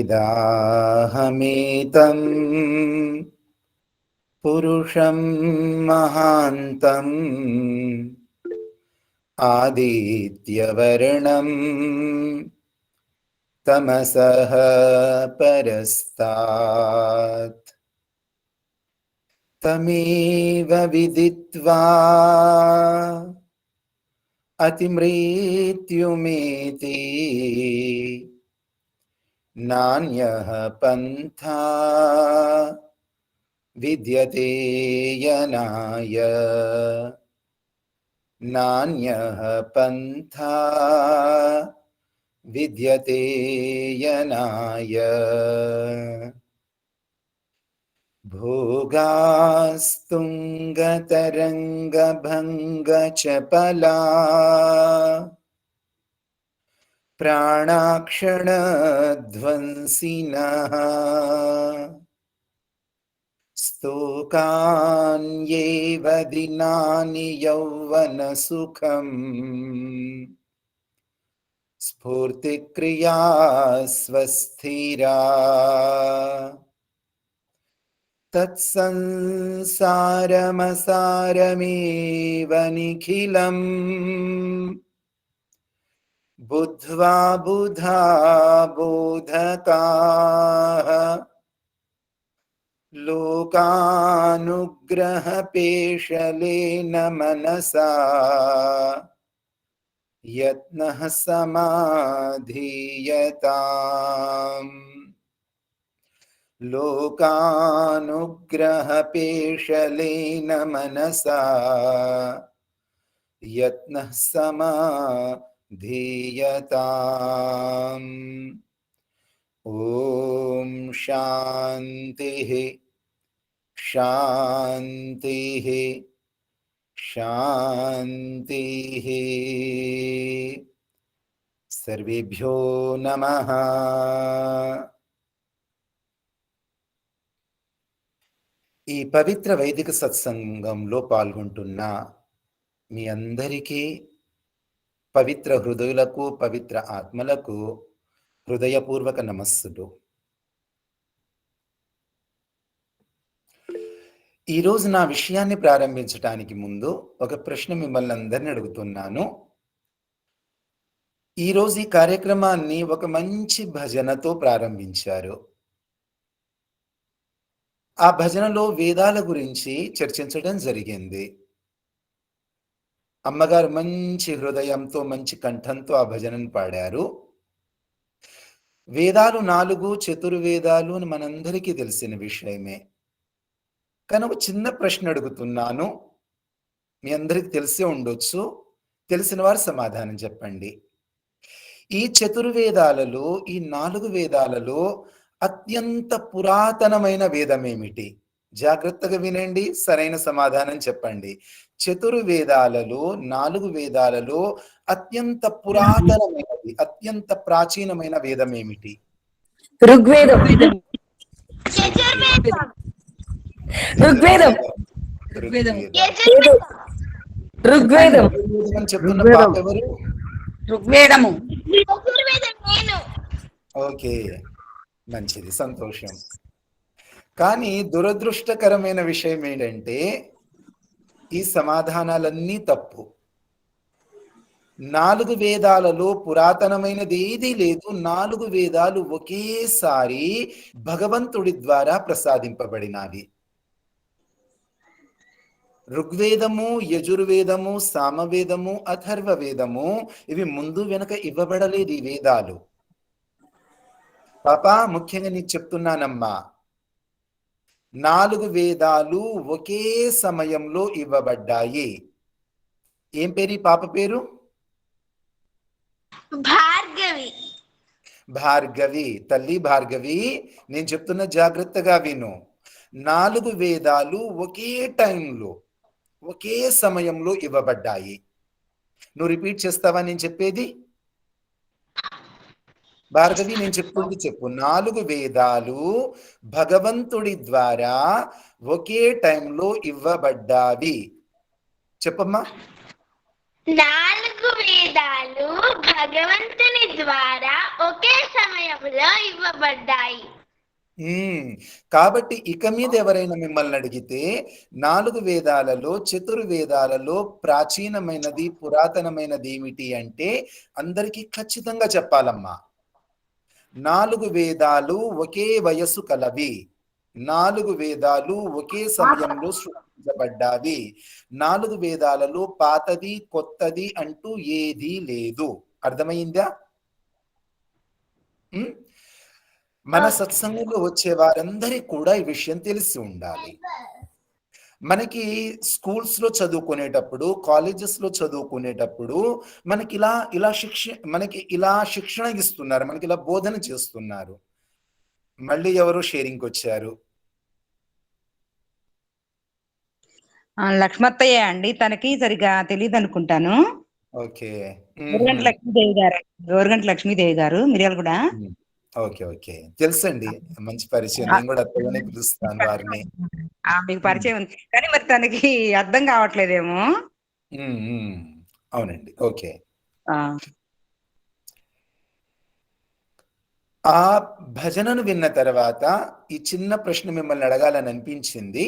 इदाहमेतं पुरुषं महान्तम् आदित्यवर्णं तमसः परस्तात् तमेव विदित्वा अतिमृत्युमेति नान्यः पन्था विद्यते यनाय नान्यः पन्था विद्यते यनाय भोगास्तुङ्गतरङ्गभङ्गचपला प्राणाक्षणध्वंसिनः स्तोकान्येव दिनानि यौवनसुखम् स्फूर्तिक्रिया स्वस्थिरा तत्संसारमसारमेव निखिलम् बुद्ध्वा बुधा बोधकाः लोकानुग्रहपेशलेन मनसा यत्नः समाधीयताम् लोकानुग्रहपेशलेन मनसा यत्नः समाधीयताम्। ॐ शान्तिः शान्तिः शान्तिः। सर्वेभ्यो नमः। ఈ పవిత్ర వైదిక సత్సంగంలో పాల్గొంటున్న మీ అందరికీ పవిత్ర హృదయులకు పవిత్ర ఆత్మలకు హృదయపూర్వక నమస్సులు. ఈరోజు నా విషయాన్ని ప్రారంభించడానికి ముందు ఒక ప్రశ్న మిమ్మల్ని అందరిని అడుగుతున్నాను. ఈరోజు ఈ కార్యక్రమాన్ని ఒక మంచి భజనతో ప్రారంభించారు. ఆ భజనలో వేదాల గురించి చర్చించడం జరిగింది. అమ్మగారు మంచి హృదయంతో మంచి కంఠంతో ఆ భజనను పాడారు. వేదాలు 4 చతుర్వేదాలు అని మనందరికీ తెలిసిన విషయమే. కానీ ఒక చిన్న ప్రశ్న అడుగుతున్నాను. మీ అందరికీ తెలిసే ఉండొచ్చు. తెలిసిన వారు సమాధానం చెప్పండి. ఈ చతుర్వేదాలలో ఈ 4 వేదాలలో అత్యంత పురాతనమైన వేదం ఏమిటి? జాగ్రత్తగా వినండి, సరైన సమాధానం చెప్పండి. చతుర్వేదాలలో 4 వేదాలలో అత్యంత పురాతనమైనది, అత్యంత ప్రాచీనమైన వేదం ఏమిటి? ఋగ్వేదం. ఋగ్వేదం. ఋగ్వేదం అని చెప్తున్న పాప ఎవరు? ఋగ్వేదము. ఓకే, మంచిది, సంతోషం. కానీ దురదృష్టకరమైన విషయం ఏంటంటే ఈ సమాధానాలన్నీ తప్పు. 4 వేదాలలో పురాతనమైనది ఏదీ లేదు. 4 వేదాలు ఒకేసారి భగవంతుడి ద్వారా ప్రసాదింపబడినవి. ఋగ్వేదము, యజుర్వేదము, సామవేదము, అథర్వ వేదము ఇవి ముందు వెనక ఇవ్వబడలేదు. ఈ వేదాలు పాప ముఖ్యంగా నీకు చెప్తున్నానమ్మా, 4 వేదాలు ఒకే సమయంలో ఇవ్వబడ్డాయి. ఏం పేరు ఈ పాప పేరు? భార్గవి. భార్గవి. తల్లి భార్గవి, నేను చెప్తున్న జాగ్రత్తగా విను. 4 వేదాలు ఒకే టైంలో ఒకే సమయంలో ఇవ్వబడ్డాయి. నువ్వు రిపీట్ చేస్తావా నేను చెప్పేది? భార్గవి, నేను చెప్తుంది చెప్పు. 4 వేదాలు భగవంతుడి ద్వారా ఒకే టైంలో ఇవ్వబడ్డావి. చెప్పమ్మా. నాలుగు వేదాలు భగవంతుని ద్వారా ఒకే సమయంలో ఇవ్వబడ్డాయి. కాబట్టి ఇక మీద ఎవరైనా మిమ్మల్ని అడిగితే 4 వేదాలలో చతుర్వేదాలలో ప్రాచీనమైనది పురాతనమైనది ఏమిటి అంటే అందరికీ ఖచ్చితంగా చెప్పాలమ్మా. 4 వేదాలు ఒకే వయస్సు కలవి. 4 వేదాలు ఒకే సమయంలో సృష్టించబడ్డావి. 4 వేదాలలో పాతది కొత్తది అంటూ ఏదీ లేదు. అర్థమైందా? మన సత్సంగంలో వచ్చే వారందరికీ కూడా ఈ విషయం తెలిసి ఉండాలి. మనకి స్కూల్స్ లో చదువుకునేటప్పుడు, కాలేజెస్ లో చదువుకునేటప్పుడు మనకి ఇలా శిక్షణ ఇస్తున్నారు, మనకి ఇలా బోధన చేస్తున్నారు. మళ్ళీ ఎవరు షేరింగ్ వచ్చారు? లక్ష్మత్తయ్య అండి, తనకి సరిగా తెలియదు అనుకుంటాను. ఓకే. గోరగంట లక్ష్మీదేవి గారు మిర్యాల కూడా. ఓకే ఓకే, తెలుసండి, మంచి పరిచయం. నేను కూడా అత్తగానే పిలుస్తాను వారిని. మీకు పరిచయం ఉంది కానీ మరి తనకి అర్థం కావట్లేదేమో. అవునండి. ఓకే. ఆ భజనను విన్న తర్వాత ఈ చిన్న ప్రశ్న మిమ్మల్ని అడగాలని అనిపించింది.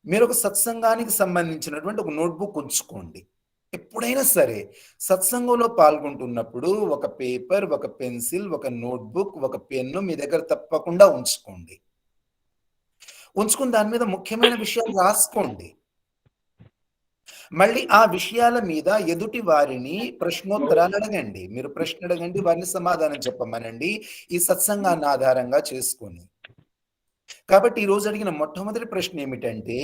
మీరు ఒక సత్సంగానికి సంబంధించినటువంటి ఒక నోట్బుక్ ఉంచుకోండి. ఎప్పుడైనా సరే సత్సంగంలో పాల్గొంటున్నప్పుడు ఒక పేపర్, ఒక పెన్సిల్, ఒక నోట్బుక్, ఒక పెన్ను మీ దగ్గర తప్పకుండా ఉంచుకోండి. ఉంచుకుని దాని మీద ముఖ్యమైన విషయాలు రాసుకోండి. మళ్ళీ ఆ విషయాల మీద ఎదుటి వారిని ప్రశ్నోత్తరాలు అడగండి. మీరు ప్రశ్న అడగండి, వారిని సమాధానం చెప్పమనండి, ఈ సత్సంగాన్ని ఆధారంగా చేసుకొని. కాబట్టి ఈ రోజు అడిగిన మొట్టమొదటి ప్రశ్న ఏమిటంటే,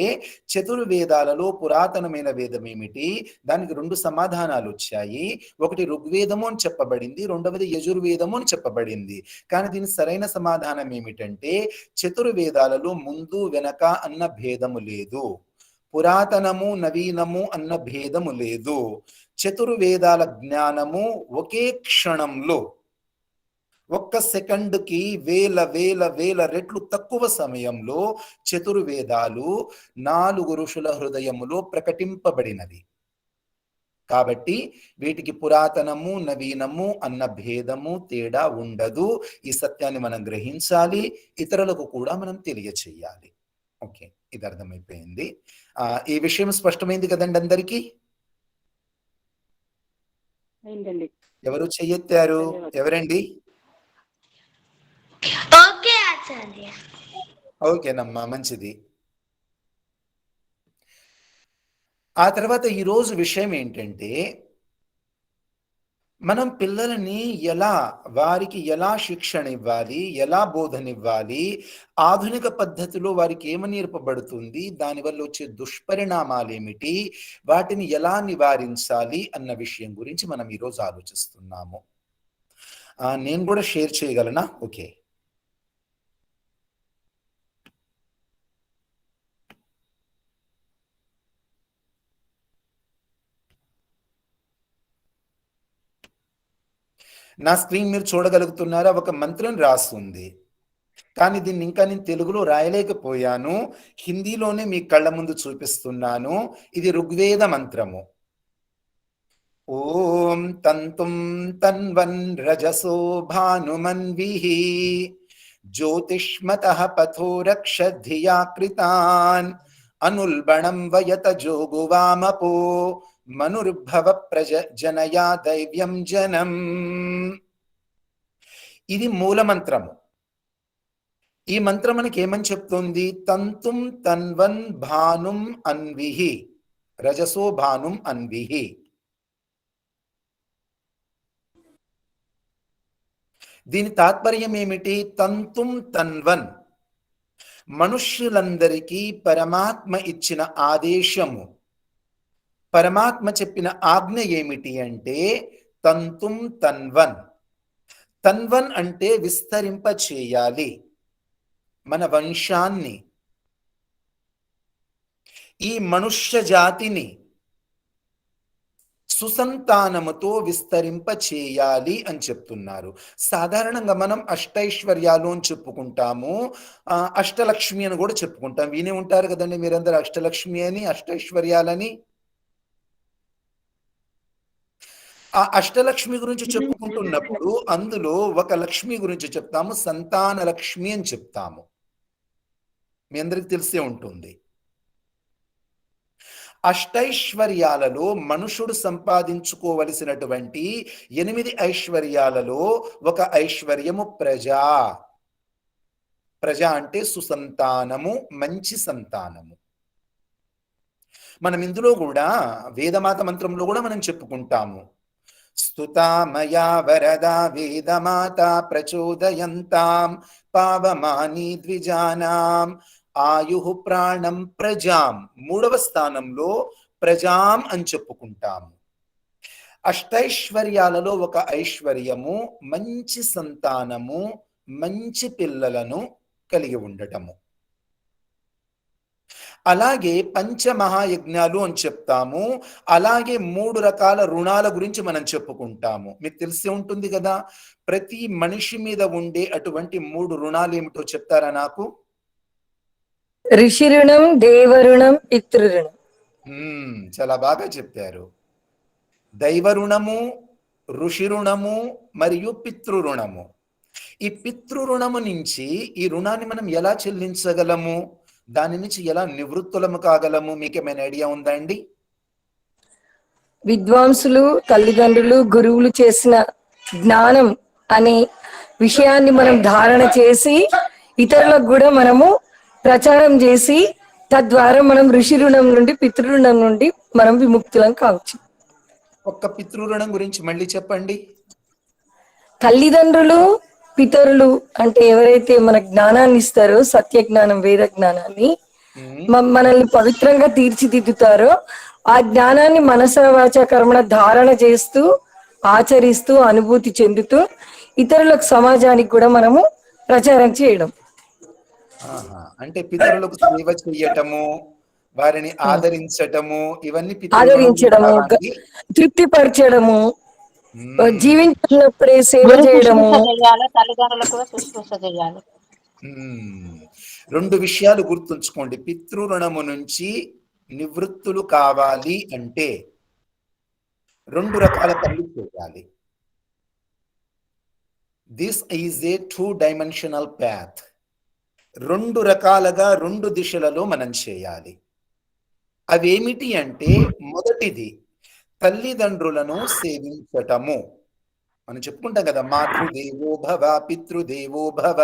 చతుర్వేదాలలో పురాతనమైన వేదం ఏమిటి? దానికి 2 సమాధానాలు వచ్చాయి. ఒకటి ఋగ్వేదము అని చెప్పబడింది, రెండవది యజుర్వేదము అని చెప్పబడింది. కానీ దీని సరైన సమాధానం ఏమిటంటే, చతుర్వేదాలలో ముందు వెనక అన్న భేదము లేదు, పురాతనము నవీనము అన్న భేదము లేదు. చతుర్వేదాల జ్ఞానము ఒకే క్షణంలో, ఒక్క సెకండ్కి వేల వేల వేల రెట్లు తక్కువ సమయంలో చతుర్వేదాలు 4 ఋషుల హృదయములో ప్రకటింపబడినది. కాబట్టి వీటికి పురాతనము నవీనము అన్న భేదము తేడా ఉండదు. ఈ సత్యాన్ని మనం గ్రహించాలి, ఇతరులకు కూడా మనం తెలియచేయాలి. ఓకే, ఇది అర్థమైపోయింది. ఈ విషయం స్పష్టమైంది కదండి అందరికీ? ఎవరు చెయ్యెత్తారు? ఎవరండి? ఓకే ఆచార్య. ఓకేనమ్మా, మంచిది. ఆ తర్వాత ఈరోజు విషయం ఏంటంటే, మనం పిల్లలని వారికి ఎలా శిక్షణ ఇవ్వాలి, ఎలా బోధన ఇవ్వాలి, ఆధునిక పద్ధతిలో వారికి ఏమని నేర్పబడుతుంది, దానివల్ల వచ్చే దుష్పరిణామాలు ఏమిటి, వాటిని ఎలా నివారించాలి అన్న విషయం గురించి మనం ఈరోజు ఆలోచిస్తున్నాము. నేను కూడా షేర్ చేయగలనా? ఓకే. నా స్క్రీన్ మీరు చూడగలుగుతున్నారా? ఒక మంత్రం రాస్తుంది, కానీ దీన్ని ఇంకా నేను తెలుగులో రాయలేకపోయాను. హిందీలోనే మీ కళ్ళ ముందు చూపిస్తున్నాను. ఇది ఋగ్వేద మంత్రము. ఓం తంతుం తన్వన్ రజసో భానుమన్విః జ్యోతిష్మతః పథో రక్ష ధియా కృతాన్ అనుల్బణం వయత జోగువామపో మనుర్భవ జనయా దైవ్యం జనం. ఇది మూల మంత్రము. ఈ మంత్రం మనకి ఏమని చెప్తుంది? తంతుం తన్వన్ భానుం అన్విహి, రజసో భానుం అన్విహి. దీని తాత్పర్యం ఏమిటి? తంతుం తన్వన్, మనుష్యులందరికీ పరమాత్మ ఇచ్చిన ఆదేశము, పరమాత్మ చెప్పిన ఆజ్ఞ ఏమిటి అంటే తంతుం తన్వన్. తన్వన్ అంటే విస్తరింప చేయాలి మన వంశాన్ని, ఈ మనుష్య జాతిని సుసంతానముతో విస్తరింప చేయాలి అని చెప్తున్నారు. సాధారణంగా మనం అష్టైశ్వర్యాలు అని చెప్పుకుంటాము, అష్టలక్ష్మి అని కూడా చెప్పుకుంటాం. వినే ఉంటారు కదండి మీరందరూ, అష్టలక్ష్మి అని, అష్టైశ్వర్యాలని. ఆ అష్టలక్ష్మి గురించి చెప్పుకుంటున్నప్పుడు అందులో ఒక లక్ష్మి గురించి చెప్తాము, సంతాన లక్ష్మి అని చెప్తాము. మీ అందరికి తెలిసే ఉంటుంది. అష్టైశ్వర్యాలలో మనుషుడు సంపాదించుకోవలసినటువంటి 8 ఐశ్వర్యాలలో ఒక ఐశ్వర్యము ప్రజ. ప్రజ అంటే సుసంతానము, మంచి సంతానము. మనం ఇందులో కూడా వేదమాత మంత్రంలో కూడా మనం చెప్పుకుంటాము, స్తుతా మయా వరదా వేదమాత ప్రచోదయంతాం పావమాని ద్విజానాం ఆయుః ప్రాణం ప్రజాం. 3వ స్థానంలో ప్రజాం అని చెప్పుకుంటాము. అష్టైశ్వర్యాలలో ఒక ఐశ్వర్యము మంచి సంతానము, మంచి పిల్లలను కలిగి ఉండటము. అలాగే పంచమహాయజ్ఞాలు అని చెప్తాము. అలాగే 3 రకాల రుణాల గురించి మనం చెప్పుకుంటాము. మీకు తెలిసే ఉంటుంది కదా, ప్రతి మనిషి మీద ఉండే అటువంటి 3 రుణాలు ఏమిటో చెప్తారా నాకు? ఋషి రుణం, దేవ రుణం, పితృ రుణం. చాలా బాగా చెప్పారు. దైవ రుణము, ఋషి రుణము మరియు పితృ రుణము. ఈ పితృ రుణము నుంచి ఈ రుణాన్ని మనం ఎలా చెల్లించగలము, దాని నుంచి ఎలా నివృత్తులము కాగలము, మీకేమైనా ఐడియా ఉందా అండి? విద్వాంసులు, తల్లిదండ్రులు, గురువులు చేసిన జ్ఞానం అనే విషయాన్ని మనం ధారణ చేసి ఇతరులకు కూడా మనము ప్రచారం చేసి తద్వారా మనం ఋషి రుణం నుండి, పితృ రుణం నుండి మనం విముక్తులం కావచ్చు. ఒక్క పితృ రుణం గురించి మళ్ళీ చెప్పండి. తల్లిదండ్రులు, పితరులు అంటే ఎవరైతే మన జ్ఞానాన్ని ఇస్తారో, సత్య జ్ఞానం, వేద జ్ఞానాన్ని మనల్ని పవిత్రంగా తీర్చిదిద్దుతారో, ఆ జ్ఞానాన్ని మనస వాచ కర్మణ ధారణ చేస్తూ, ఆచరిస్తూ, అనుభూతి చెందుతూ ఇతరులకు, సమాజానికి కూడా మనము ప్రచారం చేయడం. అంటే పితరులకు సేవ చేయటము, వారిని ఆదరించటము, ఇవన్నీ ఆదరించడము, తృప్తిపరచడము, జీవించినప్పుడే సేవ చేయడము. తల్లిదండ్రులకు శుశ్రూష చేయాలి. 2 విషయాలు గుర్తుంచుకోండి. పితృ రుణము నుంచి నివృత్తులు కావాలి అంటే 2 రకాల పనులు చేయాలి. This is a 2-dimensional path. 2 రకాలుగా 2 దిశలలో మనం చేయాలి. అవేమిటి అంటే, మొదటిది తల్లిదండ్రులను సేవించటము. మనం చెప్పుకుంటాం కదా, మాతృదేవో భవ పితృదేవో భవ.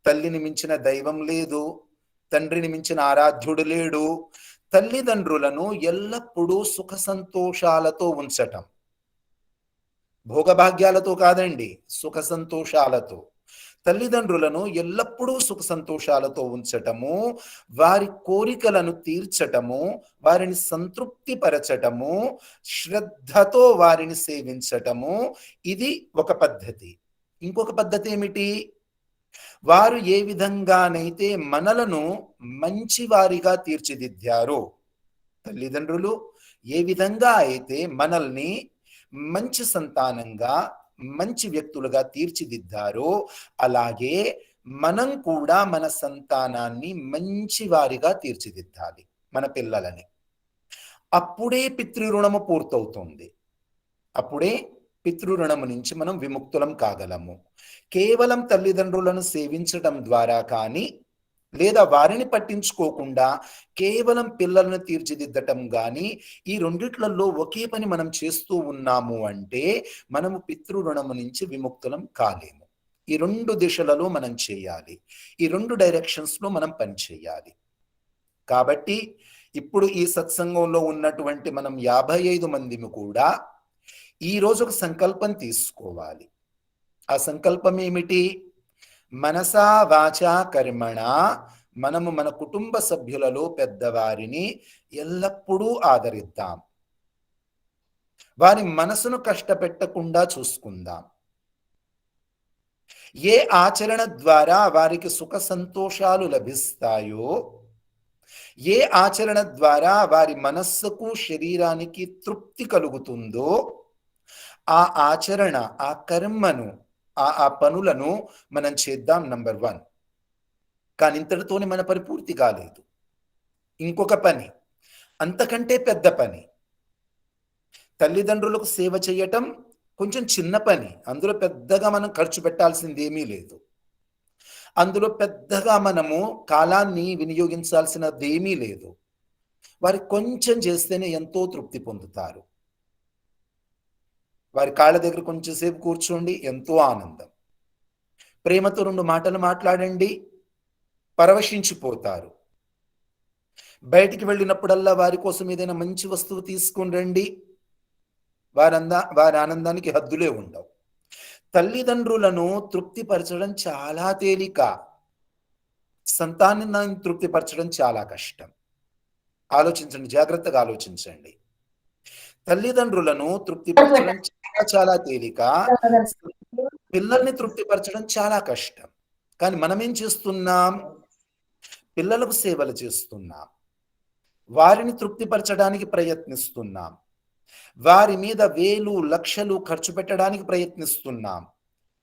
తల్లిని మించిన దైవం లేదు, తండ్రిని మించిన ఆరాధ్యుడు లేడు. తల్లిదండ్రులను ఎల్లప్పుడూ సుఖ సంతోషాలతో ఉంచటం, భోగభాగ్యాలతో కాదండి, సుఖ సంతోషాలతో. తల్లిదండ్రులను ఎల్లప్పుడూ సుఖ సంతోషాలతో ఉంచటము, వారి కోరికలను తీర్చటము, వారిని సంతృప్తి పరచటము, శ్రద్ధతో వారిని సేవించటము, ఇది ఒక పద్ధతి. ఇంకొక పద్ధతి ఏమిటి? వారు ఏ విధంగానైతే మనలను మంచివారిగా తీర్చిదిద్దారో, తల్లిదండ్రులు ఏ విధంగా అయితే మనల్ని మంచి సంతానంగా, మంచి వ్యక్తులుగా తీర్చిదిద్దారో, అలాగే మనం కూడా మన సంతానాన్ని మంచి వారిగా తీర్చిదిద్దాలి, మన పిల్లలని. అప్పుడే పితృరుణము పూర్తవుతుంది. అప్పుడే పితృరుణము నుంచి మనం విముక్తులం కాగలము. కేవలం తల్లిదండ్రులను సేవించడం ద్వారా కానీ, లేదా వారిని పట్టించుకోకుండా కేవలం పిల్లలను తీర్చిదిద్దటం కానీ, ఈ రెండిట్లలో ఒకే పని మనం చేస్తూ ఉన్నాము అంటే మనము పితృరుణము నుంచి విముక్తులం కాలేము. ఈ 2 దిశలలో మనం చేయాలి. ఈ 2 డైరెక్షన్స్లో మనం పని చేయాలి. కాబట్టి ఇప్పుడు ఈ సత్సంగంలో ఉన్నటువంటి మనం 55 మందిని కూడా ఈ రోజు ఒక సంకల్పం తీసుకోవాలి. ఆ సంకల్పం ఏమిటి? మనసా వాచా కర్మణ మనము మన కుటుంబ సభ్యులలో పెద్దవారిని ఎల్లప్పుడూ ఆదరిద్దాం, వారి మనసును కష్టపెట్టకుండా చూసుకుందాం. ఏ ఆచరణ ద్వారా వారికి సుఖ సంతోషాలు లభిస్తాయో, ఏ ఆచరణ ద్వారా వారి మనస్సుకు, శరీరానికి తృప్తి కలుగుతుందో, ఆ ఆచరణ, ఆ కర్మను, ఆ పనులను మనం చేద్దాం. నంబర్ 1. కానీ ఇంతటితోనే మన పని పూర్తి కాలేదు. ఇంకొక పని, అంతకంటే పెద్ద పని. తల్లిదండ్రులకు సేవ చేయటం కొంచెం చిన్న పని. అందులో పెద్దగా మనం ఖర్చు పెట్టాల్సింది ఏమీ లేదు. అందులో పెద్దగా మనము కాలాన్ని వినియోగించాల్సినదేమీ లేదు. వారికి కొంచెం చేస్తేనే ఎంతో తృప్తి పొందుతారు. వారి కాళ్ళ దగ్గర కొంచెం సేపు కూర్చోండి, ఎంతో ఆనందం. ప్రేమతో 2 మాటలు మాట్లాడండి, పరవశించిపోతారు. బయటికి వెళ్ళినప్పుడల్లా వారి కోసం ఏదైనా మంచి వస్తువు తీసుకుని రండి, వారి ఆనందానికి హద్దులే ఉండవు. తల్లిదండ్రులను తృప్తిపరచడం చాలా తేలిక, సంతానాన్ని తృప్తిపరచడం చాలా కష్టం. ఆలోచించండి, జాగ్రత్తగా ఆలోచించండి. తల్లిదండ్రులను తృప్తిపరచడం చాలా చాలా తేలిక, పిల్లల్ని తృప్తిపరచడం చాలా కష్టం. కానీ మనం ఏం చేస్తున్నాం? పిల్లలకు సేవలు చేస్తున్నాం, వారిని తృప్తిపరచడానికి ప్రయత్నిస్తున్నాం, వారి మీద వేలు లక్షలు ఖర్చు పెట్టడానికి ప్రయత్నిస్తున్నాం.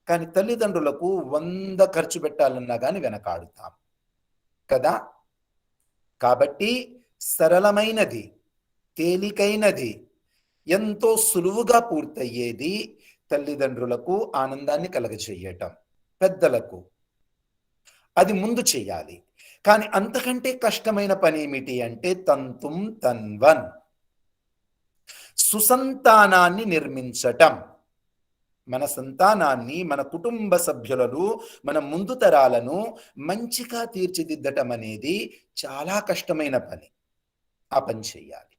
కానీ తల్లిదండ్రులకు 100 ఖర్చు పెట్టాలన్నా కానీ వెనకాడుతాం కదా. కాబట్టి సరళమైనది, తేలికైనది, ఎంతో సులువుగా పూర్తయ్యేది తల్లిదండ్రులకు ఆనందాన్ని కలగచేయటం. పెద్దలకు అది ముందు చేయాలి. కానీ అంతకంటే కష్టమైన పని ఏమిటి అంటే తంతుం తన్వన్, సుసంతానాన్ని నిర్మించటం. మన సంతానాన్ని, మన కుటుంబ సభ్యులను, మన ముందు తరాలను మంచిగా తీర్చిదిద్దటం అనేది చాలా కష్టమైన పని. ఆ పని చేయాలి.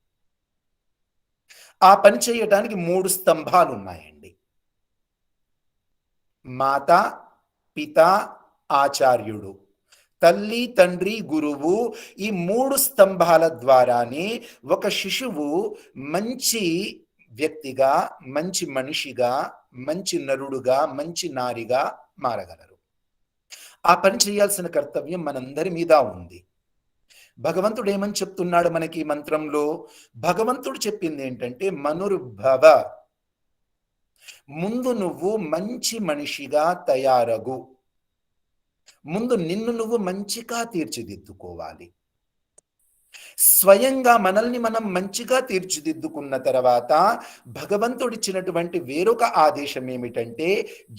ఆ పని చేయటానికి 3 స్తంభాలు ఉన్నాయండి. మాత, పిత, ఆచార్యుడు, తల్లి, తండ్రి, గురువు. ఈ 3 స్తంభాల ద్వారానే ఒక శిశువు మంచి వ్యక్తిగా, మంచి మనిషిగా, మంచి నరుడుగా, మంచి నారిగా మారగలరు. ఆ పని చేయాల్సిన కర్తవ్యం మనందరి మీద ఉంది. భగవంతుడు ఏమని చెప్తున్నాడు మనకి ఈ మంత్రంలో? భగవంతుడు చెప్పింది ఏంటంటే మనుర్భవ, ముందు నువ్వు మంచి మనిషిగా తయారగు, ముందు నిన్ను నువ్వు మంచిగా తీర్చిదిద్దుకోవాలి. స్వయంగా మనల్ని మనం మంచిగా తీర్చిదిద్దుకున్న తర్వాత భగవంతుడిచ్చినటువంటి వేరొక ఆదేశం ఏమిటంటే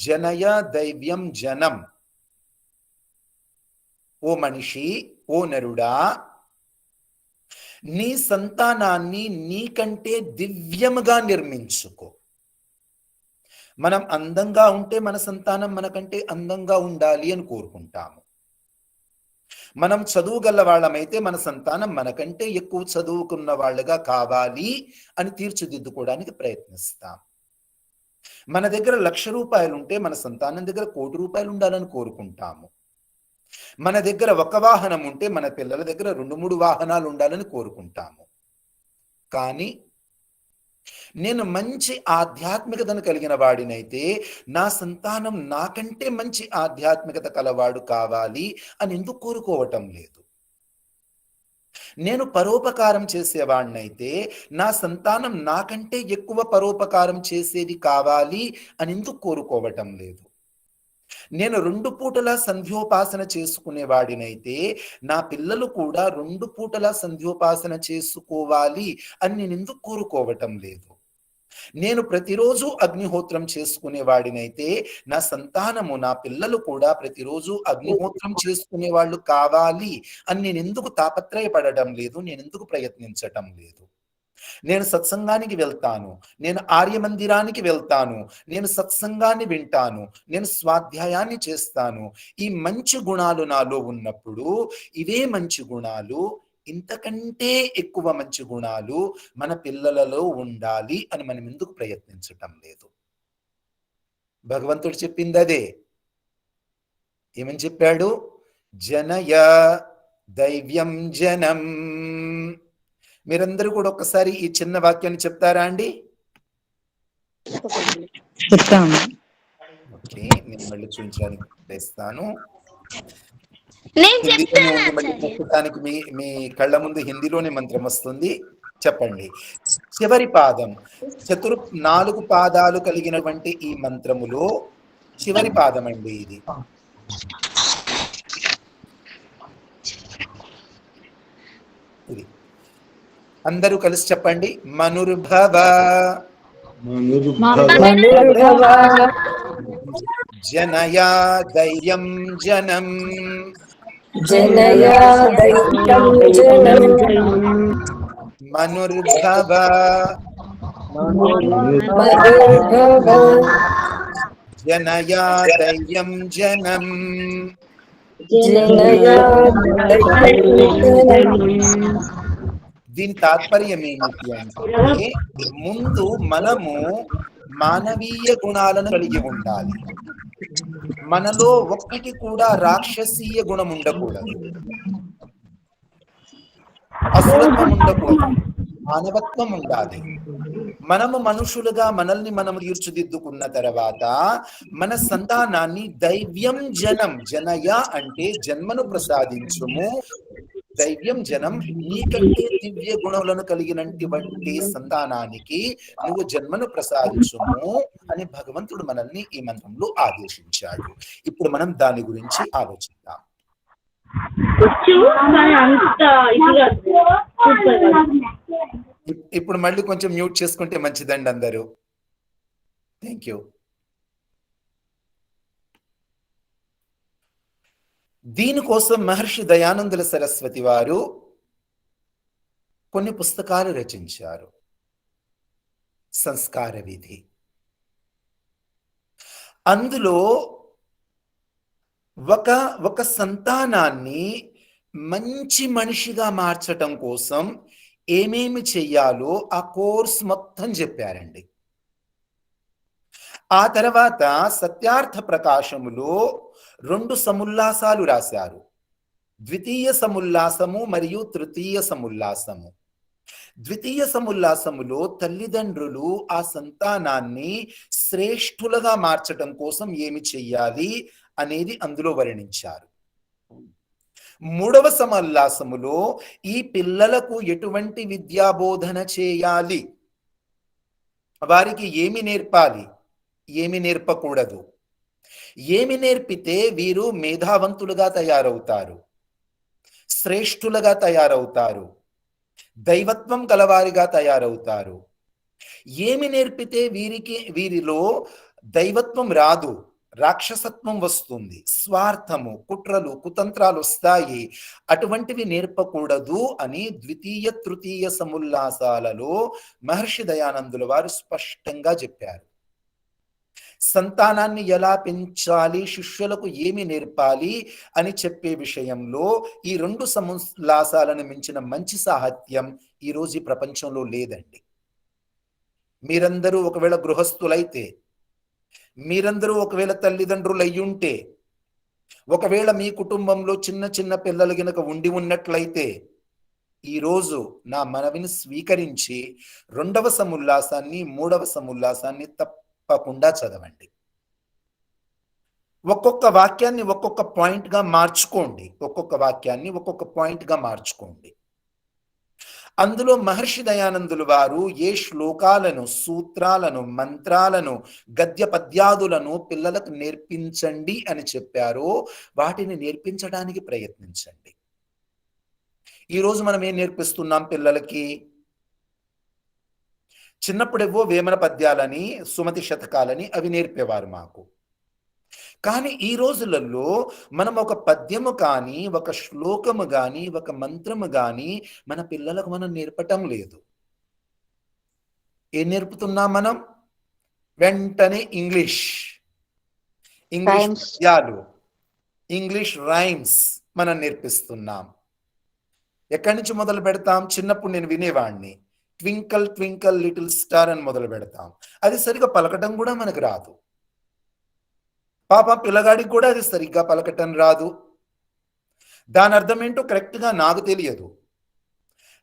జనయ దైవ్యం జనం. ఓ మనిషి, ఓ నరుడా, నీ సంతానాన్ని నీకంటే దివ్యముగా నిర్మించుకో. మనం అందంగా ఉంటే మన సంతానం మనకంటే అందంగా ఉండాలి అని కోరుకుంటాము. మనం చదువుగల వాళ్ళమైతే మన సంతానం మనకంటే ఎక్కువ చదువుకున్న వాళ్ళుగా కావాలి అని తీర్చిదిద్దుకోవడానికి ప్రయత్నిస్తాం. మన దగ్గర 1,00,000 రూపాయలు ఉంటే మన సంతానం దగ్గర 1,00,00,000 రూపాయలు ఉండాలని కోరుకుంటాము. మన దగ్గర 1 వాహనం ఉంటే మన పిల్లల దగ్గర 2-3 వాహనాలు ఉండాలని కోరుకుంటాము. కానీ నేను మంచి ఆధ్యాత్మికతను కలిగిన వాడినైతే నా సంతానం నాకంటే మంచి ఆధ్యాత్మికత కలవాడు కావాలి అని ఎందుకు కోరుకోవటం లేదు. నేను పరోపకారం చేసేవాడినైతే నా సంతానం నాకంటే ఎక్కువ పరోపకారం చేసేది కావాలి అని ఎందుకు కోరుకోవటం లేదు. నేను 2 పూటలా సంధ్యోపాసన చేసుకునేవాడినైతే నా పిల్లలు కూడా 2 పూటలా సంధ్యోపాసన చేసుకోవాలి అని నేను ఎందుకు కోరుకోవటం లేదు. నేను ప్రతిరోజు అగ్నిహోత్రం చేసుకునేవాడినైతే నా సంతానము, నా పిల్లలు కూడా ప్రతిరోజు అగ్నిహోత్రం చేసుకునే వాళ్ళు కావాలి అని నేను ఎందుకు తాపత్రయపడటం లేదు, నేను ఎందుకు ప్రయత్నించటం లేదు. నేను సత్సంగానికి వెళ్తాను, నేను ఆర్య మందిరానికి వెళ్తాను, నేను సత్సంగాన్ని వింటాను, నేను స్వాధ్యాయాన్ని చేస్తాను. ఈ మంచి గుణాలు నాలో ఉన్నప్పుడు ఇవే మంచి గుణాలు, ఇంతకంటే ఎక్కువ మంచి గుణాలు మన పిల్లలలో ఉండాలి అని మనం ఎందుకు ప్రయత్నించటం లేదు. భగవంతుడు చెప్పింది అదే. ఏమని చెప్పాడు? జనయ దైవ్యం జనం. మీరందరూ కూడా ఒక్కసారి ఈ చిన్న వాక్యాన్ని చెప్తారా అండి? చెప్తాము. ఓకే, నేను మళ్ళీ చూపించడానికి ప్రయత్నిస్తాను. నేను హిందీలోనే చెప్తాను ఉంది, మళ్ళీ ఆచార్య. ప్రస్తుతానికి మీ కళ్ళ ముందు హిందీలోనే మంత్రం వస్తుంది. చెప్పండి. చివరి పాదం, 4 పాదాలు కలిగినటువంటి ఈ మంత్రములో చివరి పాదం అండి ఇది. ఇది అందరూ కలిసి చెప్పండి. మనుర్భవ మనుర్భవ జనయా ధైర్యం జనం జనయా దైత్యం జనం మనుర్భవ మనుర్భవ జనయా ధైర్యం జనం. జనయా దైత్యం జనం. దీని తాత్పర్యం ఏమిటి అంటే, ముందు మనము మానవీయ గుణాలను కలిగి ఉండాలి. మనలో ఒక్కటి కూడా రాక్షసీయ గుణం ఉండకూడదు, అసురత్వం ఉండకూడదు, మానవత్వం ఉండాలి. మనము మనుషులుగా మనల్ని మనము తీర్చిదిద్దుకున్న తర్వాత మన సంతానాన్ని దైవ్యం జనం, జనయ అంటే జన్మను ప్రసాదించుము, దైవ్యం జనం నీకంటే దివ్య గుణములను కలిగినటువంటి సంతానానికి నువ్వు జన్మను ప్రసాదించుము అని భగవంతుడు మనల్ని ఈ మంత్రంలో ఆదేశించాడు. ఇప్పుడు మనం దాని గురించి ఆలోచిద్దాం. ఇప్పుడు మళ్ళీ కొంచెం మ్యూట్ చేసుకుంటే మంచిదండి అందరూ. Thank you. దీనికోసం మహర్షి దయానందుల సరస్వతి వారు కొన్ని పుస్తకాలు రచించారు. సంస్కార విధి, అందులో ఒక సంతానాన్ని మంచి మనిషిగా మార్చటం కోసం ఏమేమి చెయ్యాలో ఆ కోర్స్ మొత్తం చెప్పారండి. ఆ తర్వాత సత్యార్థ ప్రకాశములో 2 సముల్లాసాలు రాశారు, ద్వితీయ సముల్లాసము మరియు తృతీయ సముల్లాసము. ద్వితీయ సముల్లాసములో తల్లిదండ్రులు ఆ సంతానాన్ని శ్రేష్ఠులుగా మార్చటం కోసం ఏమి చెయ్యాలి అనేది అందులో వర్ణించారు. 3వ సముల్లాసములో ఈ పిల్లలకు ఎటువంటి విద్యాబోధన చేయాలి, వారికి ఏమి నేర్పాలి, ఏమి నేర్పకూడదు, ఏమి నేర్పితే వీరు మేధావంతులుగా తయారవుతారు, శ్రేష్ఠులుగా తయారవుతారు, దైవత్వం గలవారిగా తయారవుతారు, ఏమి నేర్పితే వీరిలో దైవత్వం రాదు, రాక్షసత్వం వస్తుంది, స్వార్థము, కుట్రలు, కుతంత్రాలు వస్తాయి, అటువంటివి నేర్పకూడదు అని ద్వితీయ తృతీయ సముల్లాసాలలో మహర్షి దయానందుల వారు స్పష్టంగా చెప్పారు. సంతానాన్ని ఎలా పెంచాలి, శిష్యులకు ఏమి నేర్పాలి అని చెప్పే విషయంలో ఈ 2 సముల్లాసాలను మించిన మంచి సాహిత్యం ఈరోజు ఈ ప్రపంచంలో లేదండి. మీరందరూ ఒకవేళ గృహస్థులైతే, మీరందరూ ఒకవేళ తల్లిదండ్రులు అయ్యుంటే, ఒకవేళ మీ కుటుంబంలో చిన్న చిన్న పిల్లలు గనక ఉండి ఉన్నట్లయితే ఈరోజు నా మనవిని స్వీకరించి 2వ సముల్లాసాన్ని 3వ సముల్లాసాన్ని తప్పకుండా చదవండి. ఒక్కొక్క వాక్యాన్ని ఒక్కొక్క పాయింట్గా మార్చుకోండి, ఒక్కొక్క వాక్యాన్ని ఒక్కొక్క పాయింట్గా మార్చుకోండి. అందులో మహర్షి దయానందులు వారు ఏ శ్లోకాలను, సూత్రాలను, మంత్రాలను, గద్య పద్యాదులను పిల్లలకు నేర్పించండి అని చెప్పారో వాటిని నేర్పించడానికి ప్రయత్నించండి. ఈరోజు మనం ఏం నేర్పిస్తున్నాం పిల్లలకి? చిన్నప్పుడేవో వేమన పద్యాలని, సుమతి శతకాలని అవి నేర్పేవారు మాకు. కానీ ఈ రోజులలో మనం ఒక పద్యము కానీ, ఒక శ్లోకము కానీ, ఒక మంత్రము కానీ మన పిల్లలకు మనం నేర్పటం లేదు. ఏం నేర్పుతున్నాం మనం? వెంటనే ఇంగ్లీష్ పద్యాలు, ఇంగ్లీష్ రైమ్స్ మనం నేర్పిస్తున్నాం. ఎక్కడి నుంచి మొదలు పెడతాం? చిన్నప్పుడు నేను వినేవాడిని, ట్వింకల్ ట్వింకల్ లిటిల్ స్టార్ అని మొదలు పెడతాం. అది సరిగా పలకటం కూడా మనకు రాదు. పాప పిల్లగాడికి కూడా అది సరిగ్గా పలకటం రాదు. దాని అర్థం ఏంటో కరెక్ట్గా నాకు తెలియదు.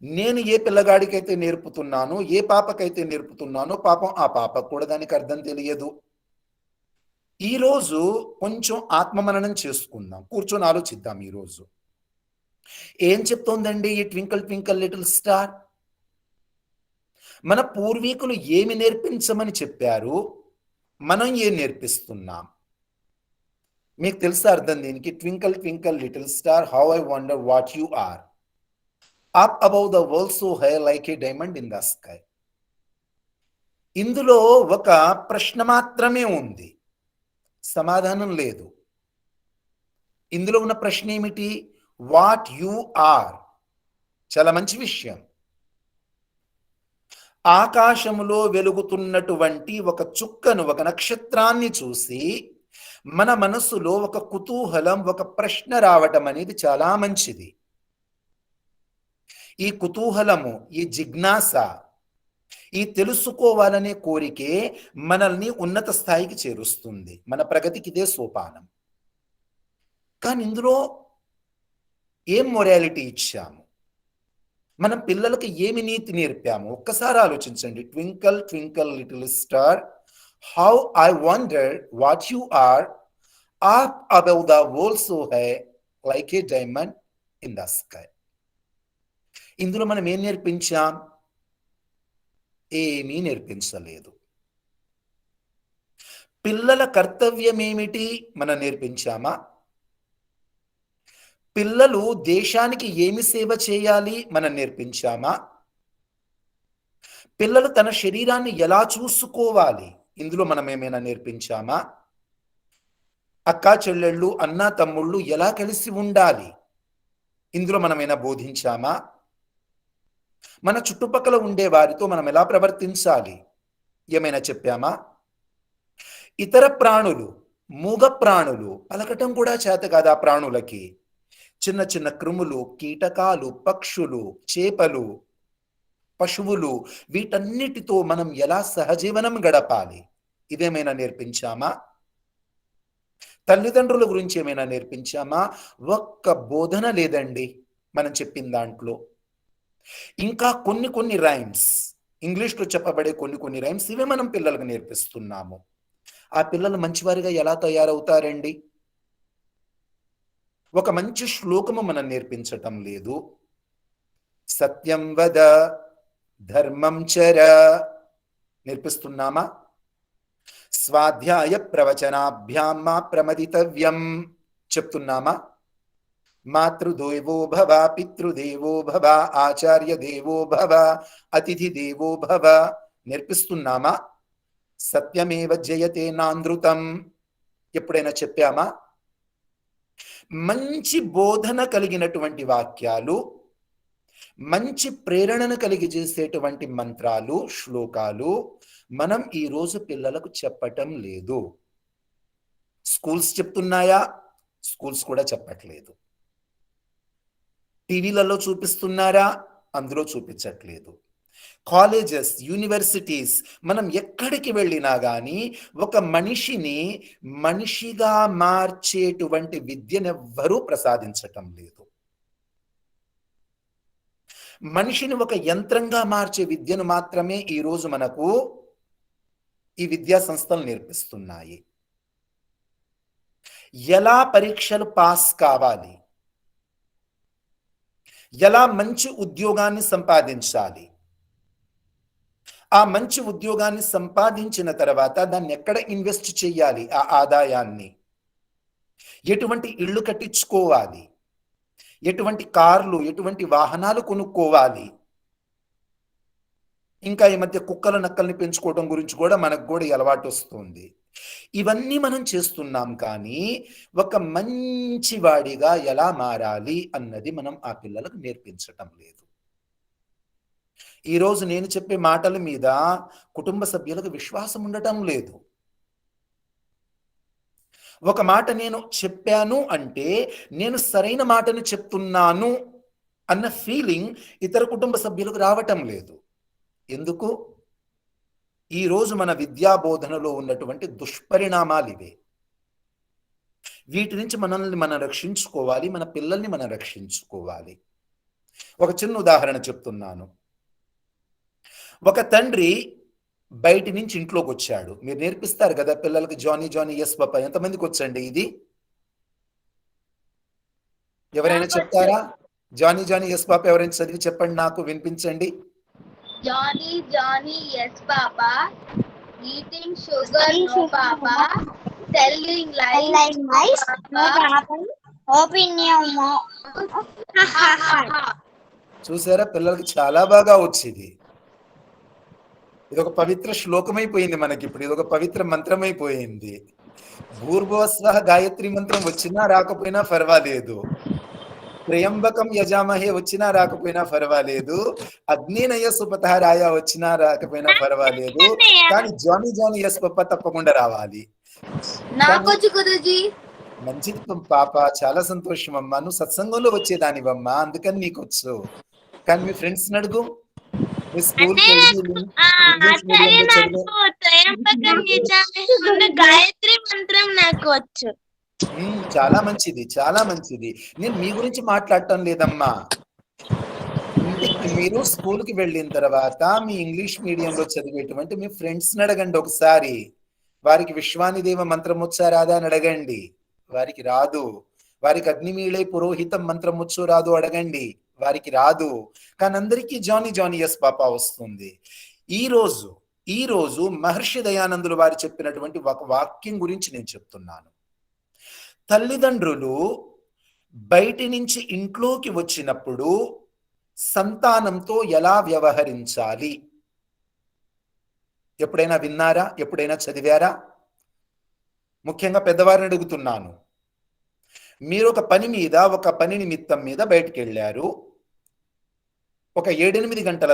నేను ఏ పిల్లగాడికైతే నేర్పుతున్నానో, ఏ పాపకైతే నేర్పుతున్నానో పాపం ఆ పాపకు కూడా దానికి అర్థం తెలియదు. ఈరోజు కొంచెం ఆత్మమననం చేసుకుందాం, కూర్చొని ఆలోచిద్దాం. ఈరోజు ఏం చెప్తోందండి ఈ ట్వింకల్ ట్వింకల్ లిటిల్ స్టార్? మన పూర్వీకులు ఏమి నేర్పించమని చెప్పారు, మనం ఏం నేర్పిస్తున్నాం? మీకు తెలుసా అర్థం దీనికి? Twinkle twinkle little star, how I wonder what you are, up above the world so high like a diamond in the sky. ఇందులో ఒక ప్రశ్న మాత్రమే ఉంది, సమాధానం లేదు. ఇందులో ఉన్న ప్రశ్న ఏమిటి? What you are. చాలా మంచి విషయం. ఆకాశములో వెలుగుతున్నటువంటి ఒక చుక్కను, ఒక నక్షత్రాన్ని చూసి మన మనసులో ఒక కుతూహలం, ఒక ప్రశ్న రావటం అనేది చాలా మంచిది. ఈ కుతూహలము, ఈ జిజ్ఞాస, ఈ తెలుసుకోవాలనే కోరికే మనల్ని ఉన్నత స్థాయికి చేరుస్తుంది. మన ప్రగతికి ఇదే సోపానం. కానీ ఇందులో ఏం మొరాలిటీ ఇచ్చాము? మనం పిల్లలకి ఏమి నీతి నేర్పాము? ఒక్కసారి ఆలోచించండి. Twinkle twinkle little star, how I wonder what you are, up above the world so high like a diamond in the sky. ఇందులో మనం ఏం నేర్పించాం? ఏమీ నేర్పించలేదు. పిల్లల కర్తవ్యం ఏమిటి మనం నేర్పించామా? పిల్లలు దేశానికి ఏమి సేవ చేయాలి మనం నేర్పించామా? పిల్లలు తన శరీరాన్ని ఎలా చూసుకోవాలి ఇందులో మనం ఏమైనా నేర్పించామా? అక్కా చెల్లెళ్ళు, అన్నా తమ్ముళ్ళు ఎలా కలిసి ఉండాలి ఇందులో మనమైనా బోధించామా? మన చుట్టుపక్కల ఉండే వారితో మనం ఎలా ప్రవర్తించాలి ఏమైనా చెప్పామా? ఇతర ప్రాణులు, మూగ ప్రాణులు, పలకటం కూడా చేత కాదు ఆ ప్రాణులకి. చిన్న చిన్న క్రిములు, కీటకాలు, పక్షులు, చేపలు, పశువులు, వీటన్నిటితో మనం ఎలా సహజీవనం గడపాలి ఇదేమైనా నేర్పించామా? తల్లిదండ్రుల గురించి ఏమైనా నేర్పించామా? ఒక్క బోధన లేదండి మనం చెప్పిన దాంట్లో. ఇంకా కొన్ని రైమ్స్, ఇంగ్లీష్లో చెప్పబడే కొన్ని రైమ్స్, ఇవే మనం పిల్లలకు నేర్పిస్తున్నాము. ఆ పిల్లలు మంచివారిగా ఎలా తయారవుతారండి? ఒక మంచి శ్లోకము మనం నేర్పించటం లేదు. సత్యం వద ధర్మం చర నేర్పిస్తున్నామా? స్వాధ్యాయ ప్రవచనాభ్యాం మా ప్రమదితవ్యం చెప్తున్నామా? మాతృదేవో భవ, పితృదేవో భవ, ఆచార్య దేవో భవ, అతిథి దేవో భవ నేర్పిస్తున్నామా? సత్యమేవ జయతే నానృతం ఎప్పుడైనా చెప్పామా? మంచి బోధన కలిగినటువంటి వాక్యాలు, మంచి ప్రేరణను కలిగి చేసేటువంటి మంత్రాలు, శ్లోకాలు మనం ఈరోజు పిల్లలకు చెప్పటం లేదు. స్కూల్స్ చెప్తున్నాయా? స్కూల్స్ కూడా చెప్పట్లేదు. టీవీలలో చూపిస్తున్నారా? అందులో చూపించట్లేదు. కాలేజెస్, యూనివర్సిటీస్, మనం ఎక్కడికి వెళ్ళినా కానీ ఒక మనిషిని మనిషిగా మార్చేటువంటి విద్యనెవ్వరూ ప్రసాదించటం లేదు. మనిషిని ఒక యంత్రంగా మార్చే విద్యను మాత్రమే ఈరోజు మనకు ఈ విద్యా సంస్థలు నేర్పిస్తున్నాయి. ఎలా పరీక్షలు పాస్ కావాలి, ఎలా మంచి ఉద్యోగాన్ని సంపాదించాలి, ఆ మంచి ఉద్యోగాన్ని సంపాదించిన తర్వాత దాన్ని ఎక్కడ ఇన్వెస్ట్ చేయాలి, ఆ ఆదాయాన్ని ఎటువంటి ఇళ్ళు కట్టించుకోవాలి, ఎటువంటి కార్లు, ఎటువంటి వాహనాలు కొనుక్కోవాలి, ఇంకా ఈ మధ్య కుక్కల నక్కల్ని పెంచుకోవడం గురించి కూడా మనకు కూడా అలవాటు వస్తుంది. ఇవన్నీ మనం చేస్తున్నాం, కానీ ఒక మంచి వాడిగా ఎలా మారాలి అన్నది మనం ఆ పిల్లలకు నేర్పించటం లేదు. ఈరోజు నేను చెప్పే మాటల మీద కుటుంబ సభ్యులకు విశ్వాసం ఉండటం లేదు. ఒక మాట నేను చెప్పాను అంటే నేను సరైన మాటను చెప్తున్నాను అన్న ఫీలింగ్ ఇతర కుటుంబ సభ్యులకు రావటం లేదు. ఎందుకు? ఈరోజు మన విద్యా బోధనలో ఉన్నటువంటి దుష్పరిణామాలు ఇవే. వీటి నుంచి మనల్ని మనం రక్షించుకోవాలి, మన పిల్లల్ని మనం రక్షించుకోవాలి. ఒక చిన్న ఉదాహరణ చెప్తున్నాను. ఒక తండ్రి బయటి నుంచి ఇంట్లోకి వచ్చాడు. మీరు నేర్పిస్తారు కదా పిల్లలకి జానీ జానీ ఎస్ పాపా. ఎంతమందికి వచ్చండి ఇది? ఎవరైనా చెప్తారా? జానీ జానీ ఎస్ పాపా ఎవరైనా చదివి చెప్పండి, నాకు వినిపించండి. Johnny, Johnny, yes, Papa. Eating sugar, no, Papa. Telling lies, no, Papa. Opening your mouth. చూసారా, పిల్లలకి చాలా బాగా వచ్చింది. ఇది ఒక పవిత్ర శ్లోకమైపోయింది మనకి ఇప్పుడు, ఇది ఒక పవిత్ర మంత్రమైపోయింది. భూర్భువస్వః గాయత్రి మంత్రం వచ్చినా రాకపోయినా పర్వాలేదు, త్రయంబకం యజామహే వచ్చినా రాకపోయినా పర్వాలేదు, అగ్నినయ సుపథ రాయ వచ్చినా రాకపోయినా పర్వాలేదు, కానీ జానీ జానీ ఎస్ పప్ప తప్పకుండా రావాలి. నాకొచ్చు గురూజీ. మంచిది పాప, చాలా సంతోషం అమ్మా, నువ్వు సత్సంగంలో వచ్చేదానివమ్మా, అందుకని నీకొచ్చు. కానీ మీ ఫ్రెండ్స్ అడుగు, మీ స్కూల్కి వెళ్ళి ఇంగ్లీష్ మీడియంలో చదివే గాయత్రి మంత్రం నాకు వచ్చు. చాలా మంచిది, చాలా మంచిది. నేను మీ గురించి మాట్లాడటం లేదమ్మా. ఇంటికి మీరు స్కూల్కి వెళ్ళిన తర్వాత మీ ఇంగ్లీష్ మీడియంలో చదివేటువంటి మీ ఫ్రెండ్స్ అడగండి ఒకసారి, వారికి విశ్వానిదేవ మంత్రం వచ్చా రాదా అని అడగండి. వారికి రాదు. వారికి అగ్నిమీళే పురోహితం మంత్రం వచ్చు రాదు అడగండి, వారికి రాదు. కానీ అందరికీ జానీ జానీ ఎస్ పాపా వస్తుంది. ఈ రోజు మహర్షి దయానందులు వారు చెప్పినటువంటి ఒక వాక్యం గురించి నేను చెప్తున్నాను. తల్లిదండ్రులు బయటి నుంచి ఇంట్లోకి వచ్చినప్పుడు సంతానంతో ఎలా వ్యవహరించాలి ఎప్పుడైనా విన్నారా? ఎప్పుడైనా చదివారా? ముఖ్యంగా పెద్దవారిని అడుగుతున్నాను. మీరు ఒక పని మీద, ఒక పని నిమిత్తం మీద బయటికి వెళ్ళారు. ఒక 7-8 గంటల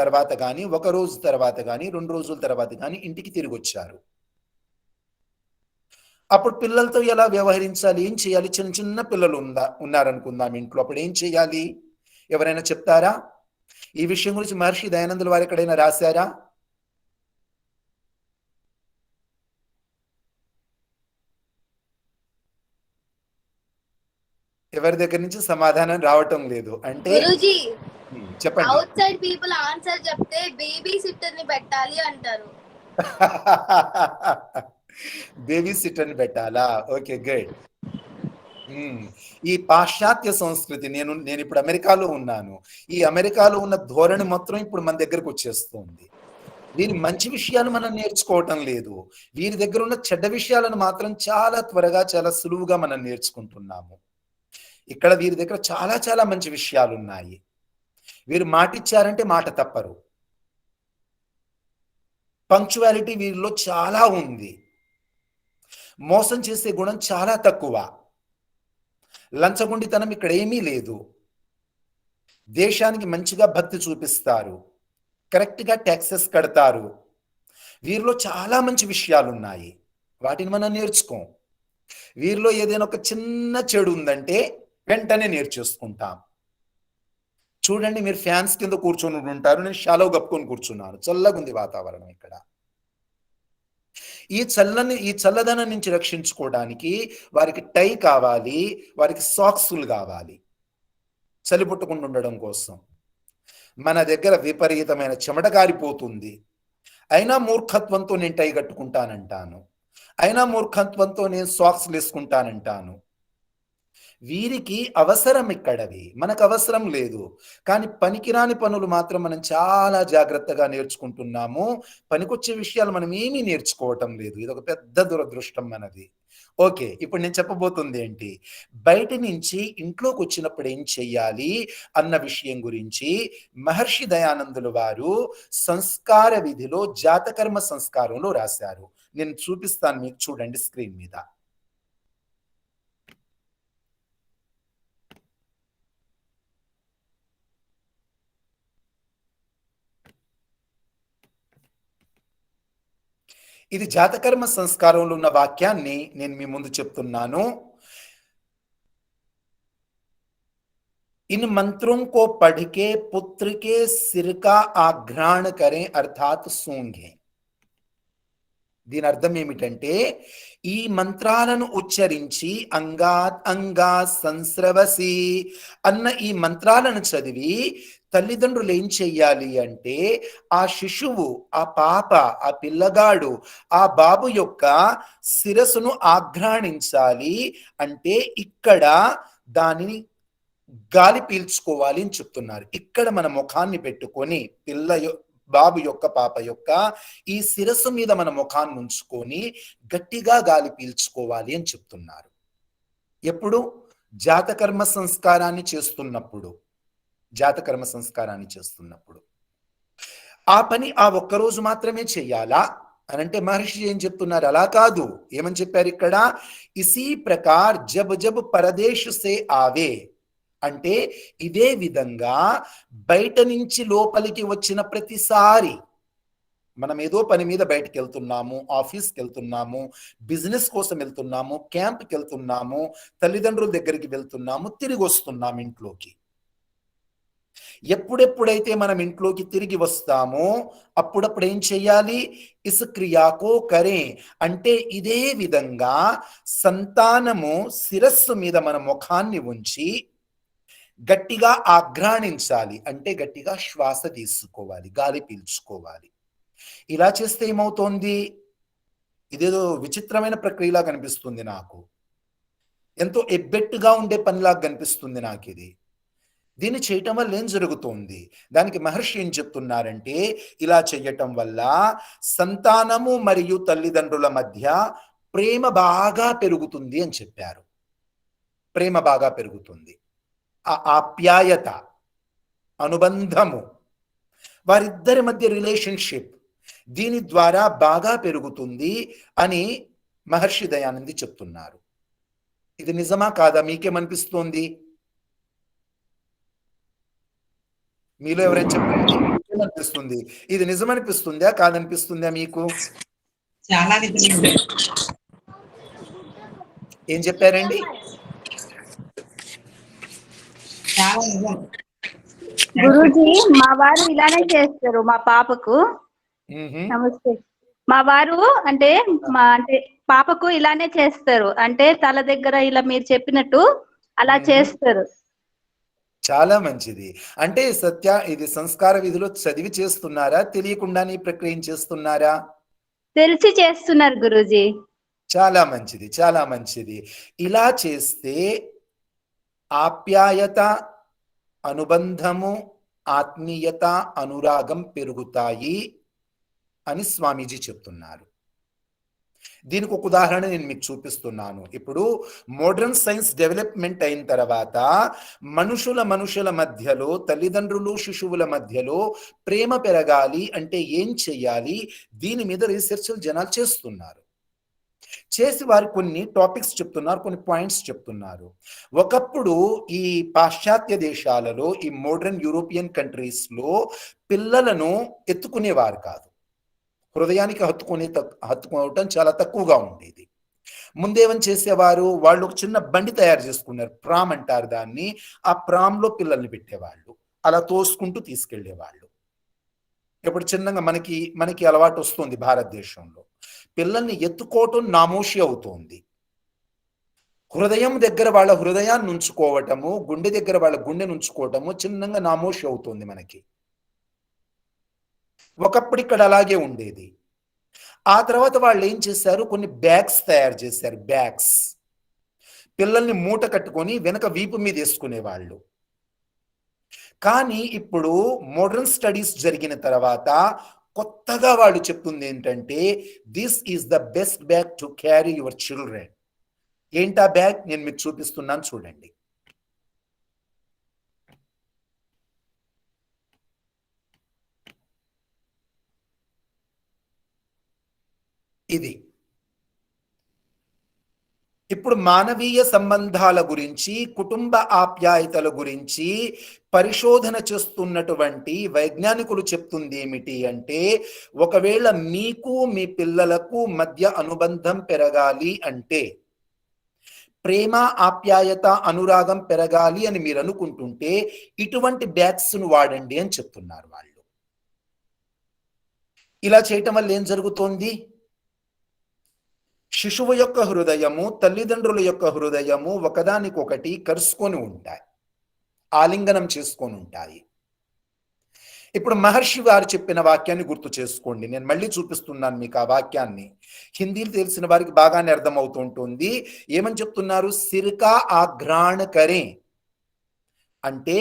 తర్వాత కానీ, ఒక రోజు తర్వాత కానీ, 2 రోజుల తర్వాత కానీ ఇంటికి తిరిగి వచ్చారు. అప్పుడు పిల్లలతో ఎలా వ్యవహరించాలి, ఏం చేయాలి? చిన్న చిన్న పిల్లలు ఉన్నారనుకుందాం ఇంట్లో, అప్పుడు ఏం చేయాలి? ఎవరైనా చెప్తారా? ఈ విషయం గురించి మహర్షి దయానందుల వారు ఎక్కడైనా రాశారా? ఎవరి దగ్గర నుంచి సమాధానం రావటం లేదు. అంటే గురూజీ, చెప్పండి. అవుట్ సైడ్ పీపుల్ ఆన్సర్ చెప్తే బేబీ సిట్టర్ ని పెట్టాలి అంటారు. బేబీ సిట్టర్ పెట్టాలా? Okay, good. ఈ పాశ్చాత్య సంస్కృతి, నేను ఇప్పుడు అమెరికాలో ఉన్నాను. ఈ అమెరికాలో ఉన్న ధోరణి మాత్రం ఇప్పుడు మన దగ్గరకు వచ్చేస్తుంది. వీరి మంచి విషయాలు మనం నేర్చుకోవటం లేదు, వీరి దగ్గర ఉన్న చెడ్డ విషయాలను మాత్రం చాలా త్వరగా, చాలా సులువుగా మనం నేర్చుకుంటున్నాము. ఇక్కడ వీరి దగ్గర చాలా చాలా మంచి విషయాలు ఉన్నాయి. వీరు మాట ఇచ్చారంటే మాట తప్పరు. పంక్చువాలిటీ వీరిలో చాలా ఉంది. మోసం చేసే గుణం చాలా తక్కువ. లంచగొండితనం ఇక్కడ ఏమీ లేదు. దేశానికి మంచిగా భక్తి చూపిస్తారు, కరెక్ట్గా ట్యాక్సెస్ కడతారు. వీరిలో చాలా మంచి విషయాలు ఉన్నాయి, వాటిని మనం నేర్చుకోం. వీరిలో ఏదైనా ఒక చిన్న చెడు ఉందంటే వెంటనే నేర్చేసుకుంటాం. చూడండి, మీరు ఫ్యాన్స్ కింద కూర్చొని ఉంటారు, నేను షాలో కప్పుకొని కూర్చున్నాను, చల్లగా ఉంది వాతావరణం ఇక్కడ. ఈ చల్లదనం నుంచి రక్షించుకోవడానికి వారికి టై కావాలి, వారికి సాక్సులు కావాలి చలి పుట్టకుండా ఉండడం కోసం. మన దగ్గర విపరీతమైన చెమట కారిపోతుంది, అయినా మూర్ఖత్వంతో నేను టై కట్టుకుంటానంటాను, అయినా మూర్ఖత్వంతో నేను సాక్స్లు వేసుకుంటానంటాను. వీరికి అవసరం ఇక్కడవి, మనకు అవసరం లేదు. కానీ పనికిరాని పనులు మాత్రం మనం చాలా జాగ్రత్తగా నేర్చుకుంటున్నాము. పనికొచ్చే విషయాలు మనం ఏమీ నేర్చుకోవటం లేదు. ఇది ఒక పెద్ద దురదృష్టం మనది. ఓకే, ఇప్పుడు నేను చెప్పబోతుంది ఏంటి, బయట నుంచి ఇంట్లోకి వచ్చినప్పుడు ఏం చెయ్యాలి అన్న విషయం గురించి మహర్షి దయానందులు వారు సంస్కార విధిలో జాతకర్మ సంస్కారంలో రాశారు. నేను చూపిస్తాను మీకు, చూడండి స్క్రీన్ మీద. ఇది జాతకర్మ సంస్కారంలో ఉన్న వాక్యాన్ని నేను మీ ముందు చెప్తున్నాను. इन मंत्रों को पढ़ के पुत्र के सिर का आघ्राण करें अर्थात सूंघें. దీని అర్థం ఏమిటంటే, ఈ మంత్రాలను ఉచ్చరించి అంగాత్ అంగా సంస్రవసి అన్న ఈ మంత్రాలను చదివి తల్లిదండ్రులు ఏం చెయ్యాలి అంటే, ఆ శిశువు, ఆ పాప, ఆ పిల్లగాడు, ఆ బాబు యొక్క శిరస్సును ఆఘ్రాణించాలి. అంటే ఇక్కడ దానిని గాలి పీల్చుకోవాలి అని చెప్తున్నారు. ఇక్కడ మన ముఖాన్ని పెట్టుకొని బాబు యొక్క, పాప యొక్క ఈ శిరస్సు మీద మన ముఖాన్ని ఉంచుకొని గట్టిగా గాలి పీల్చుకోవాలి అని చెప్తున్నారు. ఎప్పుడు? జాతకర్మ సంస్కారాన్ని చేస్తున్నప్పుడు. ఆ పని ఆ ఒక్కరోజు మాత్రమే చెయ్యాలా అని అంటే మహర్షి ఏం చెప్తున్నారు? అలా కాదు. ఏమని చెప్పారు ఇక్కడ? ఇసీ ప్రకార్ జబ్ జబ్ పరదేశ్ సే ఆవే, అంటే ఇదే విధంగా బయట నుంచి లోపలికి వచ్చిన ప్రతిసారి మనం ఏదో పని మీద బయటకు వెళ్తున్నాము, ఆఫీస్కి వెళ్తున్నాము, బిజినెస్ కోసం వెళ్తున్నాము, క్యాంప్కి వెళ్తున్నాము, తల్లిదండ్రుల దగ్గరికి వెళ్తున్నాము, తిరిగి వస్తున్నాము ఇంట్లోకి. ఎప్పుడెప్పుడైతే మనం ఇంట్లోకి తిరిగి వస్తామో అప్పుడప్పుడు ఏం చెయ్యాలి? ఇస్ క్రియాకో కరే, అంటే ఇదే విధంగా సంతానము శిరస్సు మీద మన ముఖాన్ని ఉంచి గట్టిగా ఆఘ్రాణించాలి, అంటే గట్టిగా శ్వాస తీసుకోవాలి, గాలి పీల్చుకోవాలి. ఇలా చేస్తే ఏమవుతోంది? ఇదేదో విచిత్రమైన ప్రక్రియలా కనిపిస్తుంది నాకు, ఎంతో ఎబ్బెట్టుగా ఉండే పనిలాగా కనిపిస్తుంది నాకు ఇది. దీన్ని చేయటం వల్ల ఏం జరుగుతుంది? దానికి మహర్షి ఏం చెప్తున్నారంటే, ఇలా చేయటం వల్ల సంతానము మరియు తల్లిదండ్రుల మధ్య ప్రేమ బాగా పెరుగుతుంది అని చెప్పారు. ప్రేమ బాగా పెరుగుతుంది, ఆ ఆప్యాయత, అనుబంధము, వారిద్దరి మధ్య రిలేషన్షిప్ దీని ద్వారా బాగా పెరుగుతుంది అని మహర్షి దయానంది చెప్తున్నారు. ఇది నిజమా కాదా? మీకేమనిపిస్తోంది? మీలో ఎవరైనా చెప్పండి, ఏమనిపిస్తుంది? ఇది నిజమనిపిస్తుందా కాదనిపిస్తుందా మీకు? చాలా నిజమే. ఏం చెప్పారండి? చాలా నిజం. గురూజీ మా వారు ఇలానే చేస్తారు మా పాపకు. మ్మ్హ. నమస్తే. మా వారు అంటే పాపకు ఇలానే చేస్తారు, అంటే తల దగ్గర ఇలా మీరు చెప్పినట్టు అలా చేస్తారు. చాలా మంచిది. అంటే సత్య, ఇది సంస్కార విధిలో చదివి చేస్తున్నారా, తెలియకుండానే ఈ ప్రక్రియ చేస్తున్నారా? తెలిసి చేస్తున్నారు గురూజీ. చాలా మంచిది, చాలా మంచిది. ఇలా చేస్తే ఆప్యాయత, అనుబంధము, ఆత్మీయత, అనురాగం పెరుగుతాయి అని స్వామీజీ చెప్తున్నారు. దీనికి ఒక ఉదాహరణ నేను మీకు చూపిస్తున్నాను. ఇప్పుడు మోడర్న్ సైన్స్ డెవలప్మెంట్ అయిన తర్వాత మనుషుల మధ్యలో, తల్లిదండ్రులు శిశువుల మధ్యలో ప్రేమ పెరగాలి అంటే ఏం చెయ్యాలి? దీని మీద రీసెర్చ్లు జనాలు చేస్తున్నారు. చేసి వారు కొన్ని టాపిక్స్ చెప్తున్నారు, కొన్ని పాయింట్స్ చెప్తున్నారు. ఒకప్పుడు ఈ పాశ్చాత్య దేశాలలో, ఈ మోడర్న్ యూరోపియన్ కంట్రీస్లో పిల్లలను ఎత్తుకునేవారు కాదు. హృదయానికి హత్తుకోవటం చాలా తక్కువగా ఉండేది. ముందేమని చేసేవారు? వాళ్ళు ఒక చిన్న బండి తయారు చేసుకున్నారు, ప్రామ్ అంటారు దాన్ని. ఆ ప్రామ్లో పిల్లల్ని పెట్టేవాళ్ళు, అలా తోసుకుంటూ తీసుకెళ్లేవాళ్ళు. ఇప్పుడు చిన్నగా మనకి అలవాటు వస్తుంది భారతదేశంలో. పిల్లల్ని ఎత్తుకోవటం నామోషి అవుతోంది. హృదయం దగ్గర వాళ్ళ హృదయాన్ని ఉంచుకోవటము, గుండె దగ్గర వాళ్ళ గుండెను ఉంచుకోవటము చిన్నగా నామోషి అవుతోంది మనకి. ఒకప్పుడు ఇక్కడ అలాగే ఉండేది. ఆ తర్వాత వాళ్ళు ఏం చేశారు? కొన్ని బ్యాగ్స్ తయారు చేశారు. బ్యాగ్స్, పిల్లల్ని మూట కట్టుకొని వెనక వీపు మీద వేసుకునేవాళ్ళు. కానీ ఇప్పుడు మోడర్న్ స్టడీస్ జరిగిన తర్వాత కొత్తగా వాళ్ళు చెప్తుంది ఏంటంటే, this is the best bag to carry your children. ఏంటా బ్యాగ్? నేను మీకు చూపిస్తున్నాను, చూడండి. ఇది ఇప్పుడు మానవీయ సంబంధాల గురించి, కుటుంబ ఆప్యాయతల గురించి పరిశోధన చేస్తున్నటువంటి వైజ్ఞానికులు చెప్తుంది ఏమిటి అంటే, ఒకవేళ మీకు మీ పిల్లలకు మధ్య అనుబంధం పెరగాలి అంటే, ప్రేమ, ఆప్యాయత, అనురాగం పెరగాలి అని మీరు అనుకుంటుంటే ఇటువంటి బ్యాగ్స్ను వాడండి అని చెప్తున్నారు వాళ్ళు. ఇలా చేయటం వల్ల ఏం జరుగుతోంది? శిశువు యొక్క హృదయము, తల్లిదండ్రుల యొక్క హృదయము ఒకదానికొకటి కరుసుకొని ఉంటాయి, ఆలింగనం చేసుకొని ఉంటాయి. ఇప్పుడు మహర్షి వారు చెప్పిన వాక్యాన్ని గుర్తు చేసుకోండి. నేను మళ్ళీ చూపిస్తున్నాను మీకు ఆ వాక్యాన్ని. హిందీలో తెలిసిన వారికి బాగానే అర్థమవుతూ ఉంటుంది. ఏమని చెప్తున్నారు? సిర్కా ఆఘ్రాణ కరే, అంటే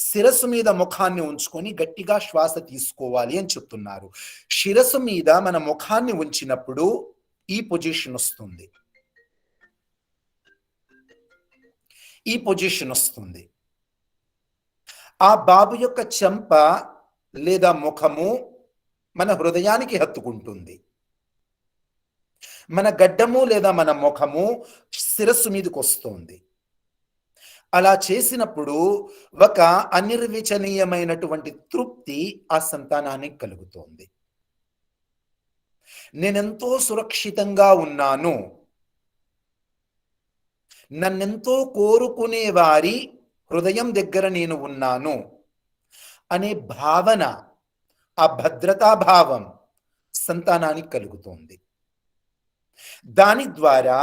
శిరస్సు మీద ముఖాన్ని ఉంచుకొని గట్టిగా శ్వాస తీసుకోవాలి అని చెప్తున్నారు. శిరస్సు మీద మన ముఖాన్ని ఉంచినప్పుడు ఈ పొజిషన్ వస్తుంది, ఈ పొజిషన్ వస్తుంది. ఆ బాబు యొక్క చెంప లేదా ముఖము మన హృదయానికి హత్తుకుంటుంది. మన గడ్డము లేదా మన ముఖము శిరస్సు మీదకి వస్తుంది. అలా చేసినప్పుడు ఒక అనిర్వచనీయమైనటువంటి తృప్తి ఆ సంతానానికి కలుగుతోంది. నేనెంతో సురక్షితంగా ఉన్నాను, నన్నెంతో కోరుకునే వారి హృదయం దగ్గర నేను ఉన్నాను అనే భావన, ఆ భద్రతా భావం సంతానానికి కలుగుతోంది. దాని ద్వారా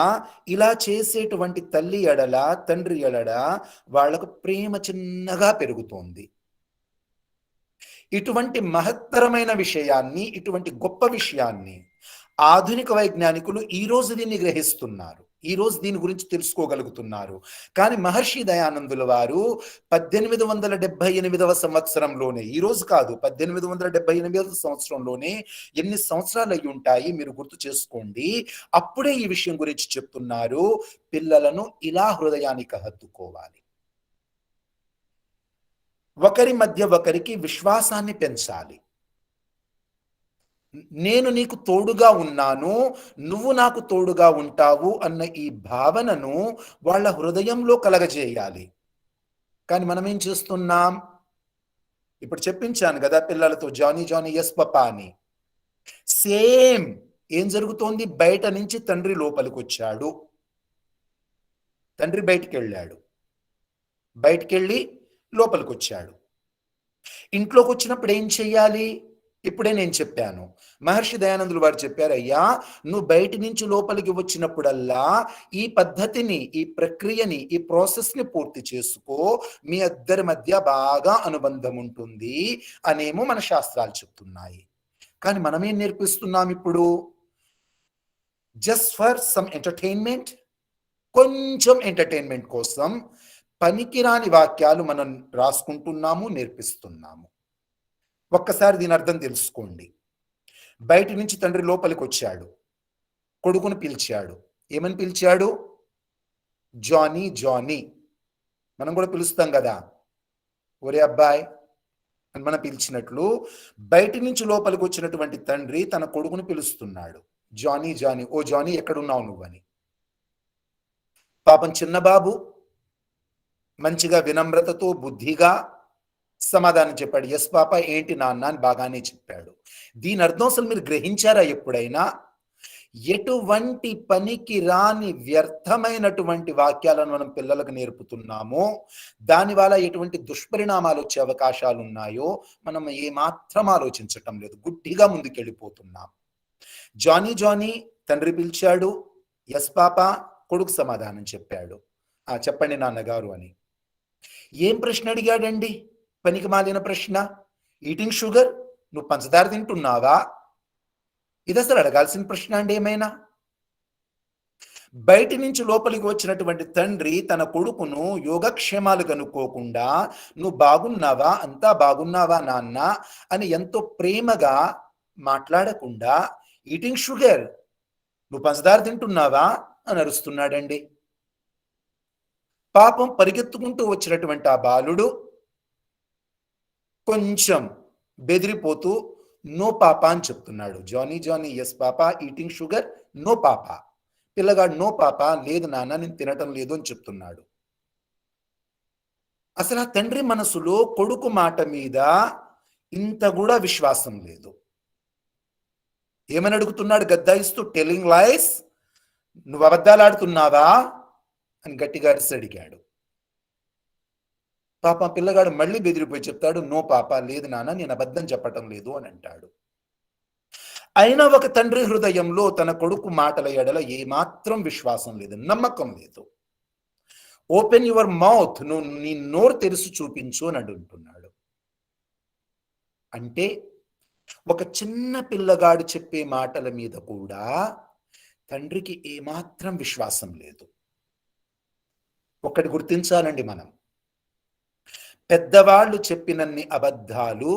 ఇలా చేసేటువంటి తల్లి ఎడల, తండ్రి ఎడల వాళ్లకు ప్రేమ చిన్నగా పెరుగుతోంది. ఇటువంటి మహత్తరమైన విషయాన్ని, ఇటువంటి గొప్ప విషయాన్ని ఆధునిక వైజ్ఞానికులు ఈ రోజు దీన్ని గ్రహిస్తున్నారు, ఈ రోజు దీని గురించి తెలుసుకోగలుగుతున్నారు. కానీ మహర్షి దయానందుల వారు 1878వ సంవత్సరంలోనే, ఈ రోజు కాదు, 1878వ సంవత్సరంలోనే, ఎన్ని సంవత్సరాలు అయి ఉంటాయి మీరు గుర్తు చేసుకోండి, అప్పుడే ఈ విషయం గురించి చెప్తున్నారు. పిల్లలను ఇలా హృదయానికి హత్తుకోవాలి, ఒకరి మధ్య ఒకరికి విశ్వాసాన్ని పెంచాలి. నేను నీకు తోడుగా ఉన్నాను, నువ్వు నాకు తోడుగా ఉంటావు అన్న ఈ భావనను వాళ్ళ హృదయంలో కలగజేయాలి. కానీ మనం ఏం చేస్తున్నాం? ఇప్పుడు చెప్పించాను కదా పిల్లలతో, జానీ జానీ ఎస్ పప్పా అని. సేమ్ ఏం జరుగుతోంది? బయట నుంచి తండ్రి లోపలికి వచ్చాడు, తండ్రి బయటికి వెళ్ళాడు, బయటికి వెళ్ళి లోపలికి వచ్చాడు. ఇంట్లోకి వచ్చినప్పుడు ఏం చెయ్యాలి? ఇప్పుడే నేను చెప్పాను. మహర్షి దయానందులు వారు చెప్పారు, అయ్యా నువ్వు బయటి నుంచి లోపలికి వచ్చినప్పుడల్లా ఈ పద్ధతిని, ఈ ప్రక్రియని, ఈ ప్రాసెస్ని పూర్తి చేసుకో, మీ ఇద్దరి మధ్య బాగా అనుబంధం ఉంటుంది అనేమో మన శాస్త్రాలు చెప్తున్నాయి. కానీ మనమేం నేర్పిస్తున్నాం ఇప్పుడు? జస్ట్ ఫర్ సమ్ ఎంటర్టైన్మెంట్, కొంచెం ఎంటర్టైన్మెంట్ కోసం పనికిరాని వాక్యాలు మనం రాసుకుంటున్నాము, నేర్పిస్తున్నాము. ఒక్కసారి దీని అర్థం తెలుసుకోండి. బయటి నుంచి తండ్రి లోపలికి వచ్చాడు, కొడుకును పిలిచాడు. ఏమని పిలిచాడు? Johnny Johnny. మనం కూడా పిలుస్తాం కదా, ఒరే అబ్బాయి అని మనం పిలిచినట్లు బయటి నుంచి లోపలికి వచ్చినటువంటి తండ్రి తన కొడుకును పిలుస్తున్నాడు, జానీ జానీ, ఓ జానీ ఎక్కడున్నావు నువ్వని. పాపం చిన్నబాబు మంచిగా వినమ్రతతో, బుద్ధిగా సమాధానం చెప్పాడు. ఎస్ పాప, ఏంటి నాన్న అని బాగానే చెప్పాడు. దీని అర్థం అసలు మీరు గ్రహించారా ఎప్పుడైనా? ఎటువంటి పనికి రాని వ్యర్థమైనటువంటి వాక్యాలను మనం పిల్లలకు నేర్పుతున్నామో దానివల్ల ఎటువంటి దుష్పరిణామాలు వచ్చే అవకాశాలు ఉన్నాయో మనం ఏమాత్రం ఆలోచించటం లేదు, గుడ్డిగా ముందుకెళ్ళిపోతున్నాం. జానీ జానీ తండ్రి పిలిచాడు, ఎస్ పాప, కొడుకు సమాధానం చెప్పాడు. చెప్పండి నాన్నగారు అని. ఏం ప్రశ్న అడిగాడండి? పనికి మాలిన ప్రశ్న. ఈటింగ్ షుగర్, నువ్వు పంచదార తింటున్నావా? ఇది అసలు అడగాల్సిన ప్రశ్న అండి ఏమైనా? బయటి నుంచి లోపలికి వచ్చినటువంటి తండ్రి తన కొడుకును యోగక్షేమాలు కనుక్కోకుండా నువ్వు బాగున్నావా, అంతా బాగున్నావా నాన్న అని ఎంతో ప్రేమగా మాట్లాడకుండా ఈటింగ్ షుగర్, నువ్వు పంచదార తింటున్నావా అని అరుస్తున్నాడండి. పాపం పరిగెత్తుకుంటూ వచ్చినటువంటి ఆ బాలుడు కొంచెం బెదిరిపోతూ నో పాపా అని చెప్తున్నాడు. Johnny Johnny yes papa, eating sugar, no papa. పిల్లగాడు నో పాపా, లేదు నాన్న నేను తినటం లేదు అని చెప్తున్నాడు. అసలు ఆ తండ్రి మనసులో కొడుకు మాట మీద ఇంత కూడా విశ్వాసం లేదు. ఏమని అడుగుతున్నాడు గద్దాయిస్తూ? టెలింగ్ లైస్, నువ్వు అబద్ధాలు ఆడుతున్నావా అని గట్టిగా అరిసి అడిగాడు. పాప పిల్లగాడు మళ్ళీ బెదిరిపోయి చెప్తాడు, నో పాప, లేదు నాన్న నేను అబద్ధం చెప్పటం లేదు అని అంటాడు. అయినా ఒక తండ్రి హృదయంలో తన కొడుకు మాటల ఎడల ఏమాత్రం విశ్వాసం లేదు, నమ్మకం లేదు. ఓపెన్ యువర్ మౌత్, నువ్వు నీ నోరు తెరిచి చూపించు అని అంటున్నాడు. అంటే ఒక చిన్న పిల్లగాడు చెప్పే మాటల మీద కూడా తండ్రికి ఏమాత్రం విశ్వాసం లేదు. ఒకటి గుర్తించాలండి మనం, పెద్దవాళ్ళు చెప్పినన్ని అబద్ధాలు,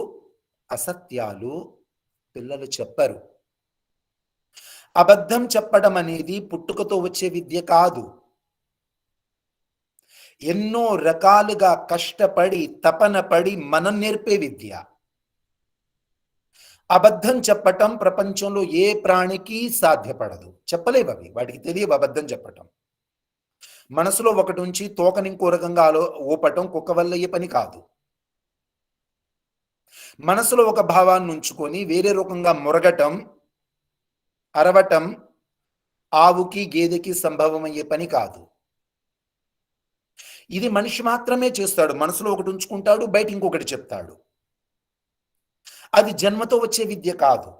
అసత్యాలు పిల్లలు చెప్పరు. అబద్ధం చెప్పడం అనేది పుట్టుకతో వచ్చే విద్య కాదు. ఎన్నో రకాలుగా కష్టపడి, తపన పడి మనం నేర్పే విద్య. అబద్ధం చెప్పటం ప్రపంచంలో ఏ ప్రాణికి సాధ్యపడదు. చెప్పలేవు అవి. వాటికి తెలియవు అబద్ధం చెప్పటం. మనసులో ఒకటి ఉంచి తోకని ఇంకో రకంగా ఊపటం కుక్క వల్ల అయ్యే పని కాదు. మనసులో ఒక భావాన్ని ఉంచుకొని వేరే రకంగా మురగటం, అరవటం ఆవుకి గేదెకి సంభవం అయ్యే పని కాదు. ఇది మనిషి మాత్రమే చేస్తాడు. మనసులో ఒకటి ఉంచుకుంటాడు, బయట ఇంకొకటి చెప్తాడు. అది జన్మతో వచ్చే విద్య కాదు.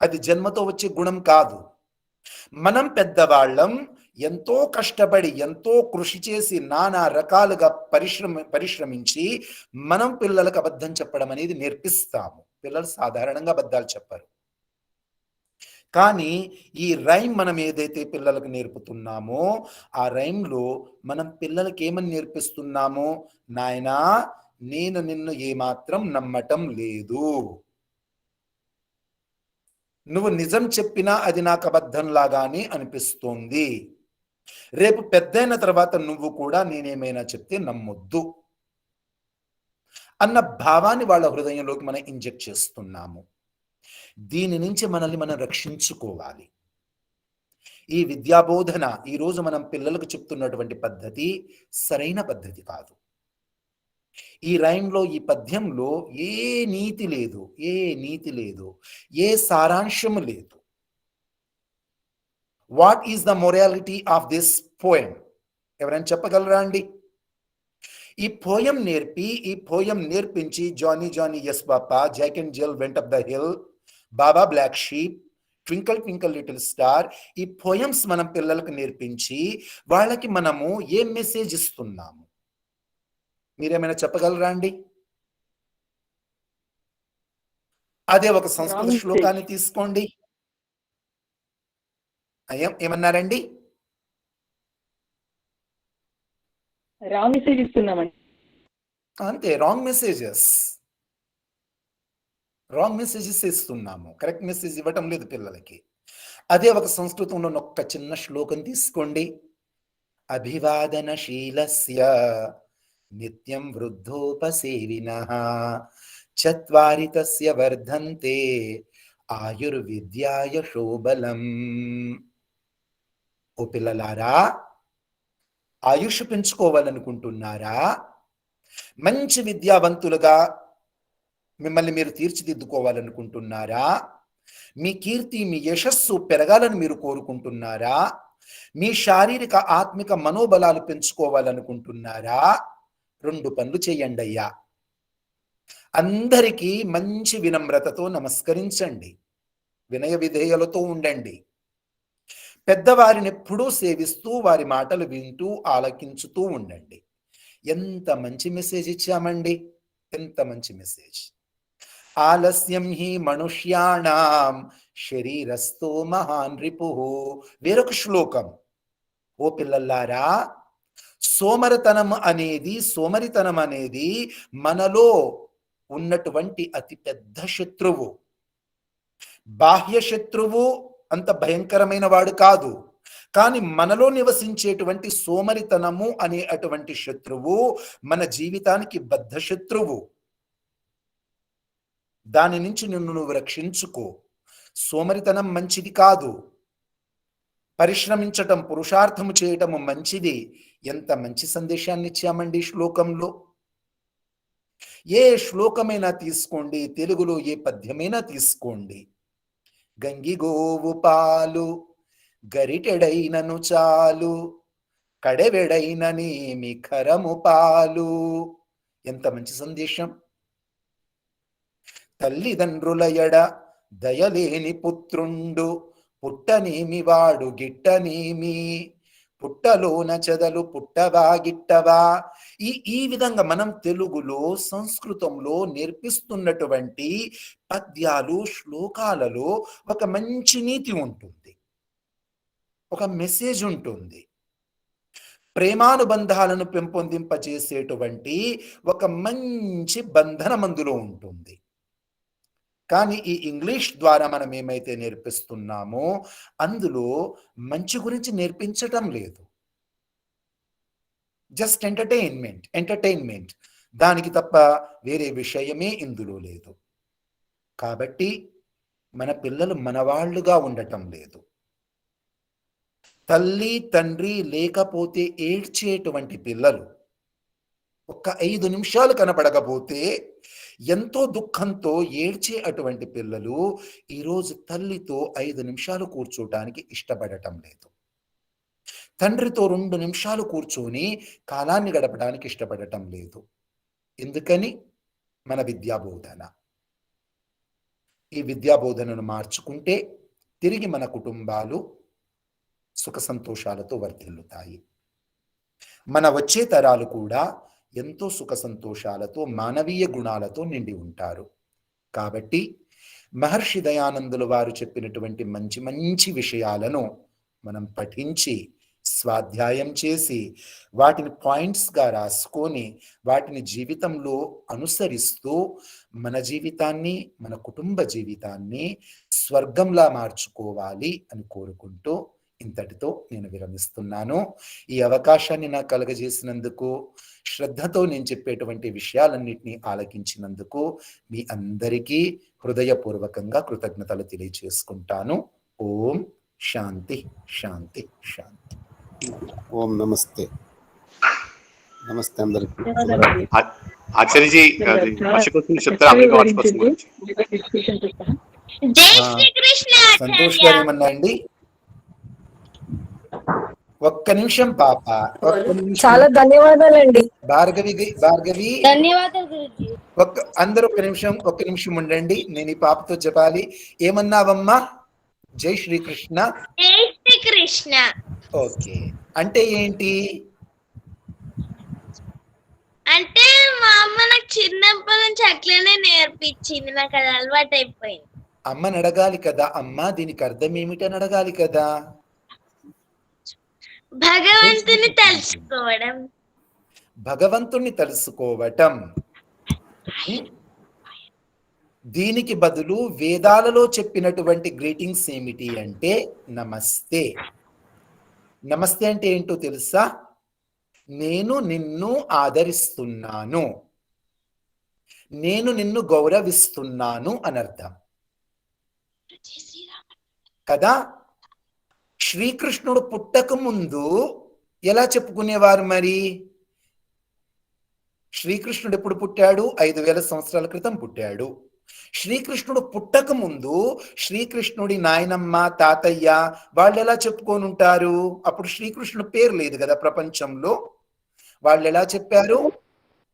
అది జన్మతో వచ్చే గుణం కాదు. మనం పెద్దవాళ్ళం ఎంతో కష్టపడి ఎంతో కృషి చేసి నానా రకాలుగా పరిశ్రమించి మనం పిల్లలకు అబద్ధం చెప్పడం అనేది నేర్పిస్తాము. పిల్లలు సాధారణంగా అబద్ధాలు చెప్పరు. కానీ ఈ రైమ్ మనం ఏదైతే పిల్లలకు నేర్పుతున్నామో ఆ రైమ్లో మనం పిల్లలకి ఏమని నేర్పిస్తున్నామో, నాయనా నేను నిన్ను ఏమాత్రం నమ్మటం లేదు, నువ్వు నిజం చెప్పినా అది నాకు అబద్ధంలాగానే అనిపిస్తోంది, రేపు పెద్దయిన తర్వాత నువ్వు కూడా నేనేమైనా చెప్తే నమ్మొద్దు అన్న భావాన్ని వాళ్ళ హృదయంలోకి మనం ఇంజెక్ట్ చేస్తున్నాము. దీని నుంచి మనల్ని మనం రక్షించుకోవాలి. ఈ విద్యాబోధన ఈరోజు మనం పిల్లలకు చెప్తున్నటువంటి పద్ధతి సరైన పద్ధతి కాదు. ఈ రైమ్లో ఈ పద్యంలో ఏ నీతి లేదు, ఏ సారాంశము లేదు. What is the morality of this poem? ఎవరైనా చెప్పగలరా అండి? ఈ పోయం నేర్పించి Johnny Johnny yes papa, Jack and Jill went up the hill, baba black sheep, twinkle twinkle little star, ఈ పోయమ్స్ మనం పిల్లలకు నేర్పించి వాళ్ళకి మనము ఏం మెసేజ్ ఇస్తున్నాము? మీరేమైనా చెప్పగలరా అండి? అదే ఒక సంస్కృత శ్లోకాన్ని తీసుకోండి. ఏమన్నారండి? రాంగ్ మెసేజ్ ఇస్తున్నామండి. అంతే, రాంగ్ మెసేజెస్ ఇస్తున్నాము. కరెక్ట్ మెసేజ్ ఇవ్వటం లేదు పిల్లలకి. అదే ఒక సంస్కృతంలో ఒక్క చిన్న శ్లోకం తీసుకోండి. అభివాదనశీలస్య నిత్యం వృద్ధోపసేవినః చత్వారి తస్య వర్ధంతే ఆయుర్విద్యాయ శోబలం. ఓ పిల్లలారా, ఆయుష్ పెంచుకోవాలనుకుంటున్నారా? మంచి విద్యావంతులుగా మిమ్మల్ని మీరు తీర్చిదిద్దుకోవాలనుకుంటున్నారా? మీ కీర్తి మీ యశస్సు పెరగాలని మీరు కోరుకుంటున్నారా? మీ శారీరక ఆత్మిక మనోబలాలు పెంచుకోవాలనుకుంటున్నారా? 2 పనులు చేయండి అయ్యా. అందరికీ మంచి వినమ్రతతో నమస్కరించండి, వినయ విధేయులతో ఉండండి. పెద్దవారిని ఎప్పుడూ సేవిస్తూ వారి మాటలు వింటూ ఆలకించుతూ ఉండండి. ఎంత మంచి మెసేజ్ ఇచ్చామండి, ఎంత మంచి మెసేజ్. ఆలస్యం హి మనుష్యాణం శరీరస్థో మహాన్ రిపుః. వేరొక శ్లోకం. ఓ పిల్లలారా, సోమరితనం అనేది మనలో ఉన్నటువంటి అతి పెద్ద శత్రువు. బాహ్య శత్రువు అంత భయంకరమైన వాడు కాదు, కానీ మనలో నివసించేటువంటి సోమరితనము అనే అటువంటి శత్రువు మన జీవితానికి బద్ధ శత్రువు. దాని నుంచి నిన్ను నువ్వు రక్షించుకో. సోమరితనం మంచిది కాదు, పరిశ్రమించటం పురుషార్థము చేయటము మంచిది. ఎంత మంచి సందేశాన్ని ఇచ్చామండి శ్లోకంలో. ఏ శ్లోకమైనా తీసుకోండి, తెలుగులో ఏ పద్యమైనా తీసుకోండి. గంగిగోవు పాలు గరిటెడైనను చాలు, కడెవెడైననేమి ఖరము పాలు. ఎంత మంచి సందేశం. తల్లిదండ్రుల ఎడ దయలేని పుత్రుండు, పుట్టనేమి వాడు గిట్టనేమి, పుట్టలోన చెదలు పుట్టవా గిట్టవా. ఈ విధంగా మనం తెలుగులో సంస్కృతంలో నేర్పిస్తున్నటువంటి పద్యాలు శ్లోకాలలో ఒక మంచి నీతి ఉంటుంది, ఒక మెసేజ్ ఉంటుంది. ప్రేమానుబంధాలను పెంపొందింపజేసేటువంటి ఒక మంచి బంధనం అందులో ఉంటుంది. కానీ ఈ ఇంగ్లీష్ ద్వారా మనం ఏమైతే నేర్పిస్తున్నామో అందులో మంచి గురించి నేర్పించటం లేదు. జస్ట్ ఎంటర్టైన్మెంట్ దానికి తప్ప వేరే విషయమే ఇందులో లేదు. కాబట్టి మన పిల్లలు మనవాళ్లుగా ఉండటం లేదు. తల్లి తండ్రి లేకపోతే ఏడ్చేటువంటి పిల్లలు ఒక్క 5 నిమిషాలు కనబడకపోతే ఎంతో దుఃఖంతో ఏడ్చే అటువంటి పిల్లలు ఈరోజు తల్లితో 5 నిమిషాలు కూర్చోటానికి ఇష్టపడటం లేదు. తండ్రితో 2 నిమిషాలు కూర్చొని కాలాన్ని గడపడానికి ఇష్టపడటం లేదు. ఎందుకని? మన విద్యాబోధన. ఈ విద్యాబోధనను మార్చుకుంటే తిరిగి మన కుటుంబాలు సుఖ సంతోషాలతో వర్ధిల్లుతాయి. మన వచ్చే తరాలు కూడా ఎంతో సుఖ సంతోషాలతో మానవీయ గుణాలతో నిండి ఉంటారు. కాబట్టి మహర్షి దయానందులు వారు చెప్పినటువంటి మంచి మంచి విషయాలను మనం పఠించి స్వాధ్యాయం చేసి వాటిని పాయింట్స్గా రాసుకొని వాటిని జీవితంలో అనుసరిస్తూ మన జీవితాన్ని, మన కుటుంబ జీవితాన్ని స్వర్గంలా మార్చుకోవాలి అని కోరుకుంటూ ఇంతటితో నేను విరమిస్తున్నాను. ఈ అవకాశాన్ని నాకు కలుగజేసినందుకు, శ్రద్ధతో నేను చెప్పేటువంటి విషయాలన్నింటినీ ఆలకించినందుకు మీ అందరికీ హృదయపూర్వకంగా కృతజ్ఞతలు తెలియచేసుకుంటాను. ఓం శాంతి శాంతి శాంతి. ఓం నమస్తే. నమస్తే అందరికి. ఆచార్యజీ చెప్తారా? సంతోష్ గారు ఏమన్నా అండి? ఒక్క నిమిషం పాప, ఒక్క నిమిషం. చాలా ధన్యవాదాలండి. భార్గవి ధన్యవాదాలు గురుజీ. అందరూ ఒక్క నిమిషం ఉండండి. నేను ఈ పాపతో చెప్పాలి. ఏమన్నావమ్మా? జై శ్రీకృష్ణ. జై శ్రీకృష్ణ. ఓకే, అంటే ఏంటి? అంటే మా అమ్మ నాకు చిన్నప్పటి నుంచి అట్లనే నేర్పించింది, నాకు అది అలవాటు అయిపోయింది. అమ్మని అడగాలి కదా, అమ్మ దీనికి అర్థం ఏమిటని అడగాలి కదా. భగవంతుని తెలుసుకోవడం. భగవంతుణ్ణి తెలుసుకోవటం. దీనికి బదులు వేదాలలో చెప్పినటువంటి గ్రీటింగ్స్ ఏమిటి అంటే నమస్తే. నమస్తే అంటే ఏంటో తెలుసా? నేను నిన్ను ఆదరిస్తున్నాను, నేను నిన్ను గౌరవిస్తున్నాను అని అర్థం కదా. శ్రీకృష్ణుడు పుట్టక ముందు ఎలా చెప్పుకునేవారు మరి? శ్రీకృష్ణుడు ఎప్పుడు పుట్టాడు? 5000 సంవత్సరాల క్రితం పుట్టాడు. శ్రీకృష్ణుడు పుట్టక ముందు శ్రీకృష్ణుడి నాయనమ్మ, తాతయ్య వాళ్ళు ఎలా చెప్పుకొని ఉంటారు? అప్పుడు శ్రీకృష్ణుడు పేరు లేదు కదా ప్రపంచంలో. వాళ్ళు ఎలా చెప్పారు?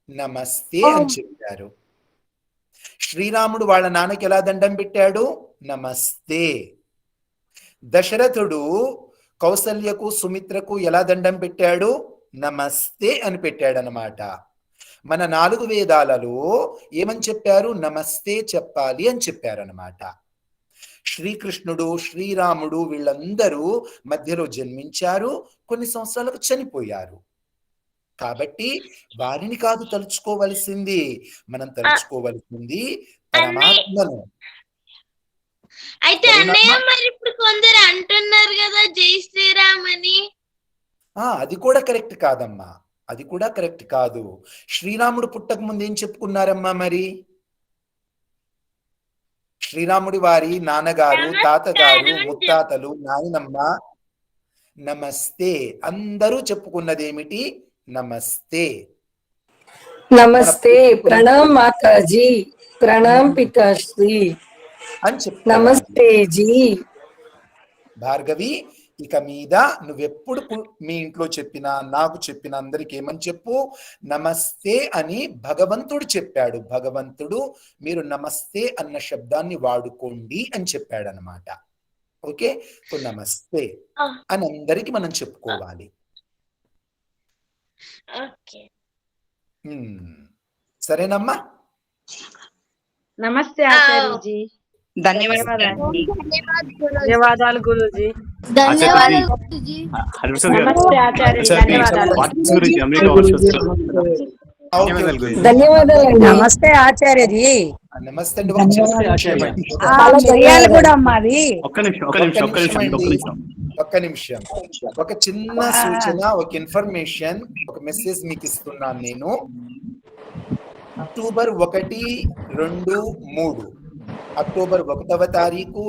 నమస్తే అని చెప్పారు. శ్రీరాముడు వాళ్ళ నాన్నకి ఎలా దండం పెట్టాడు? నమస్తే. దశరథుడు కౌసల్యకు, సుమిత్రకు ఎలా దండం పెట్టాడు? నమస్తే అని పెట్టాడనమాట. మన 4 వేదాలలో ఏమని చెప్పారు? నమస్తే చెప్పాలి అని చెప్పారనమాట. శ్రీకృష్ణుడు, శ్రీరాముడు వీళ్ళందరూ మధ్యలో జన్మించారు, కొన్ని సంవత్సరాలకు చనిపోయారు. కాబట్టి వారిని కాదు తలుచుకోవలసింది, మనం తలుచుకోవలసింది పరమాత్మను. అయితే అన్నయ్య, మరి ఇప్పుడు కొందరు అంటున్నారు కదా జై శ్రీరామ్ అని. అది కూడా కరెక్ట్ కాదమ్మా, అది కూడా కరెక్ట్ కాదు. శ్రీరాముడు పుట్టక ముందు ఏం చెప్పుకున్నారమ్మా మరి? శ్రీరాముడి వారి నాన్నగారు, తాతగారు, ముత్తాతలు, నాయనమ్మ నమస్తే అందరూ చెప్పుకున్నది ఏమిటి? నమస్తే. నమస్తే, ప్రణామ్ మాతాజీ, ప్రణామ్ పితాశ్రీ అని చెప్పు. నమస్తే జీ. భార్గవి, ఇక మీద నువ్వెప్పుడు మీ ఇంట్లో చెప్పినా, నాకు చెప్పినా అందరికి ఏమని చెప్పు? నమస్తే అని భగవంతుడు చెప్పాడు. భగవంతుడు మీరు నమస్తే అన్న శబ్దాన్ని వాడుకోండి అని చెప్పాడు అనమాట. ఓకే, సో నమస్తే అని అందరికి మనం చెప్పుకోవాలి. సరేనమ్మా? నమస్తే ఆచార్యజీ. ధన్యవాదాలు. ధన్యవాదాలు గురూజీ. ధన్యవాదాలు గురూజీ. నమస్తే ఆచార్య. ధన్యవాదాలు. నమస్తే ఆచార్యజీ. నమస్తే కూడా అమ్మాది. ఒక్క నిమిషం, ఒక చిన్న సూచన, ఒక ఇన్ఫర్మేషన్, ఒక మెసేజ్ మీకు ఇస్తున్నాను నేను. అక్టోబర్ 1, 2, 3 అక్టోబర్ 1వ తారీఖు